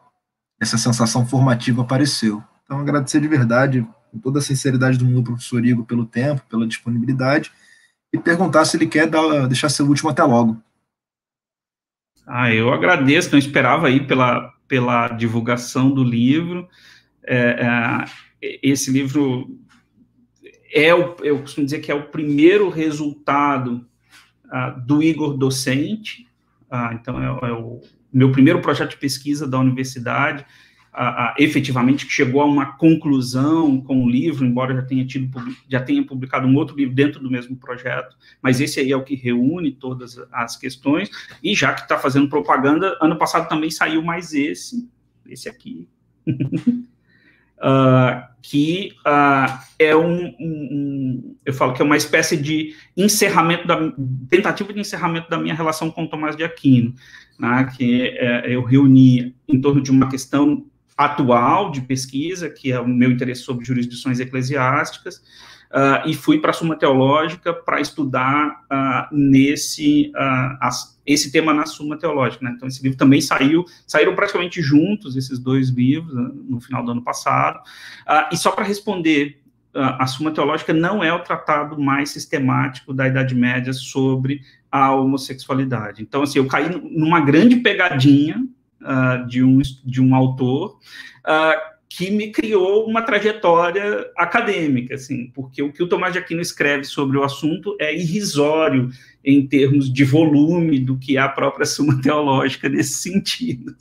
sensação formativa apareceu. Então, agradecer de verdade, com toda a sinceridade do mundo, ao professor Igor pelo tempo, pela disponibilidade, e perguntar se ele quer deixar seu último até logo. Eu agradeço, não esperava aí pela divulgação do livro. Esse livro eu costumo dizer que é o primeiro resultado do Igor docente. Então, é o meu primeiro projeto de pesquisa da universidade, efetivamente, que chegou a uma conclusão com o livro, embora já tenha publicado um outro livro dentro do mesmo projeto, mas esse aí é o que reúne todas as questões, e já que está fazendo propaganda, ano passado também saiu mais esse aqui, que é eu falo que é uma espécie de tentativa de encerramento da minha relação com Tomás de Aquino, né, que eu reuni em torno de uma questão atual de pesquisa, que é o meu interesse sobre jurisdições eclesiásticas, e fui para a Suma Teológica para estudar esse tema na Suma Teológica, né? Então, esse livro também saíram praticamente juntos, esses dois livros, no final do ano passado. E só para responder, a Suma Teológica não é o tratado mais sistemático da Idade Média sobre a homossexualidade. Então, assim, eu caí numa grande pegadinha de um autor que me criou uma trajetória acadêmica, assim, porque o que o Tomás de Aquino escreve sobre o assunto é irrisório em termos de volume do que é a própria Suma Teológica nesse sentido.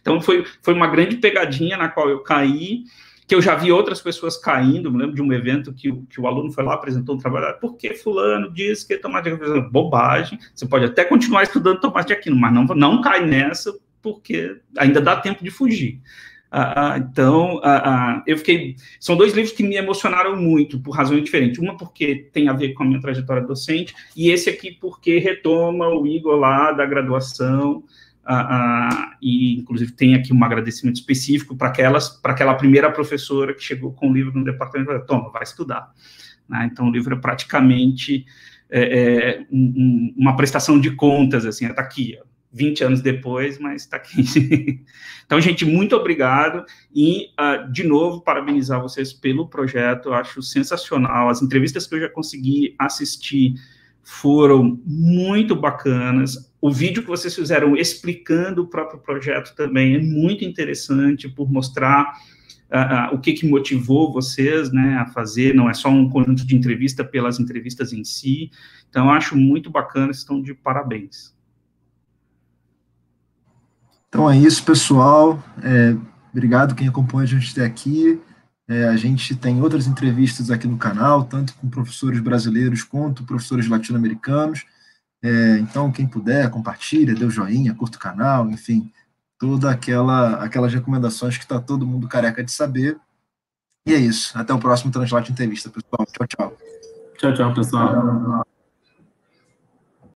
Então, foi uma grande pegadinha na qual eu caí, que eu já vi outras pessoas caindo. Me lembro de um evento que o aluno foi lá, apresentou um trabalho, porque fulano diz que Tomás de Aquino... Bobagem, você pode até continuar estudando Tomás de Aquino, mas não cai nessa, porque ainda dá tempo de fugir. Então, eu fiquei... São 2 livros que me emocionaram muito, por razões diferentes. Uma porque tem a ver com a minha trajetória docente, e esse aqui porque retoma o Igor lá da graduação, e, inclusive, tem aqui um agradecimento específico para aquela primeira professora que chegou com o livro no departamento e falou, toma, vai estudar. Então, o livro é praticamente uma prestação de contas, assim, está aqui, 20 anos depois, mas está aqui. Então, gente, muito obrigado e, de novo, parabenizar vocês pelo projeto, eu acho sensacional. As entrevistas que eu já consegui assistir foram muito bacanas. O vídeo que vocês fizeram explicando o próprio projeto também é muito interessante, por mostrar o que motivou vocês, né, a fazer, não é só um conjunto de entrevista pelas entrevistas em si. Então, eu acho muito bacana, estão de parabéns. Então é isso, pessoal. Obrigado quem acompanha a gente até aqui. A gente tem outras entrevistas aqui no canal, tanto com professores brasileiros quanto professores latino-americanos. Então, quem puder, compartilha, dê o joinha, curta o canal, enfim, toda aquelas recomendações que está todo mundo careca de saber. E é isso. Até o próximo Translate Entrevista, pessoal. Tchau, tchau. Tchau, tchau, pessoal.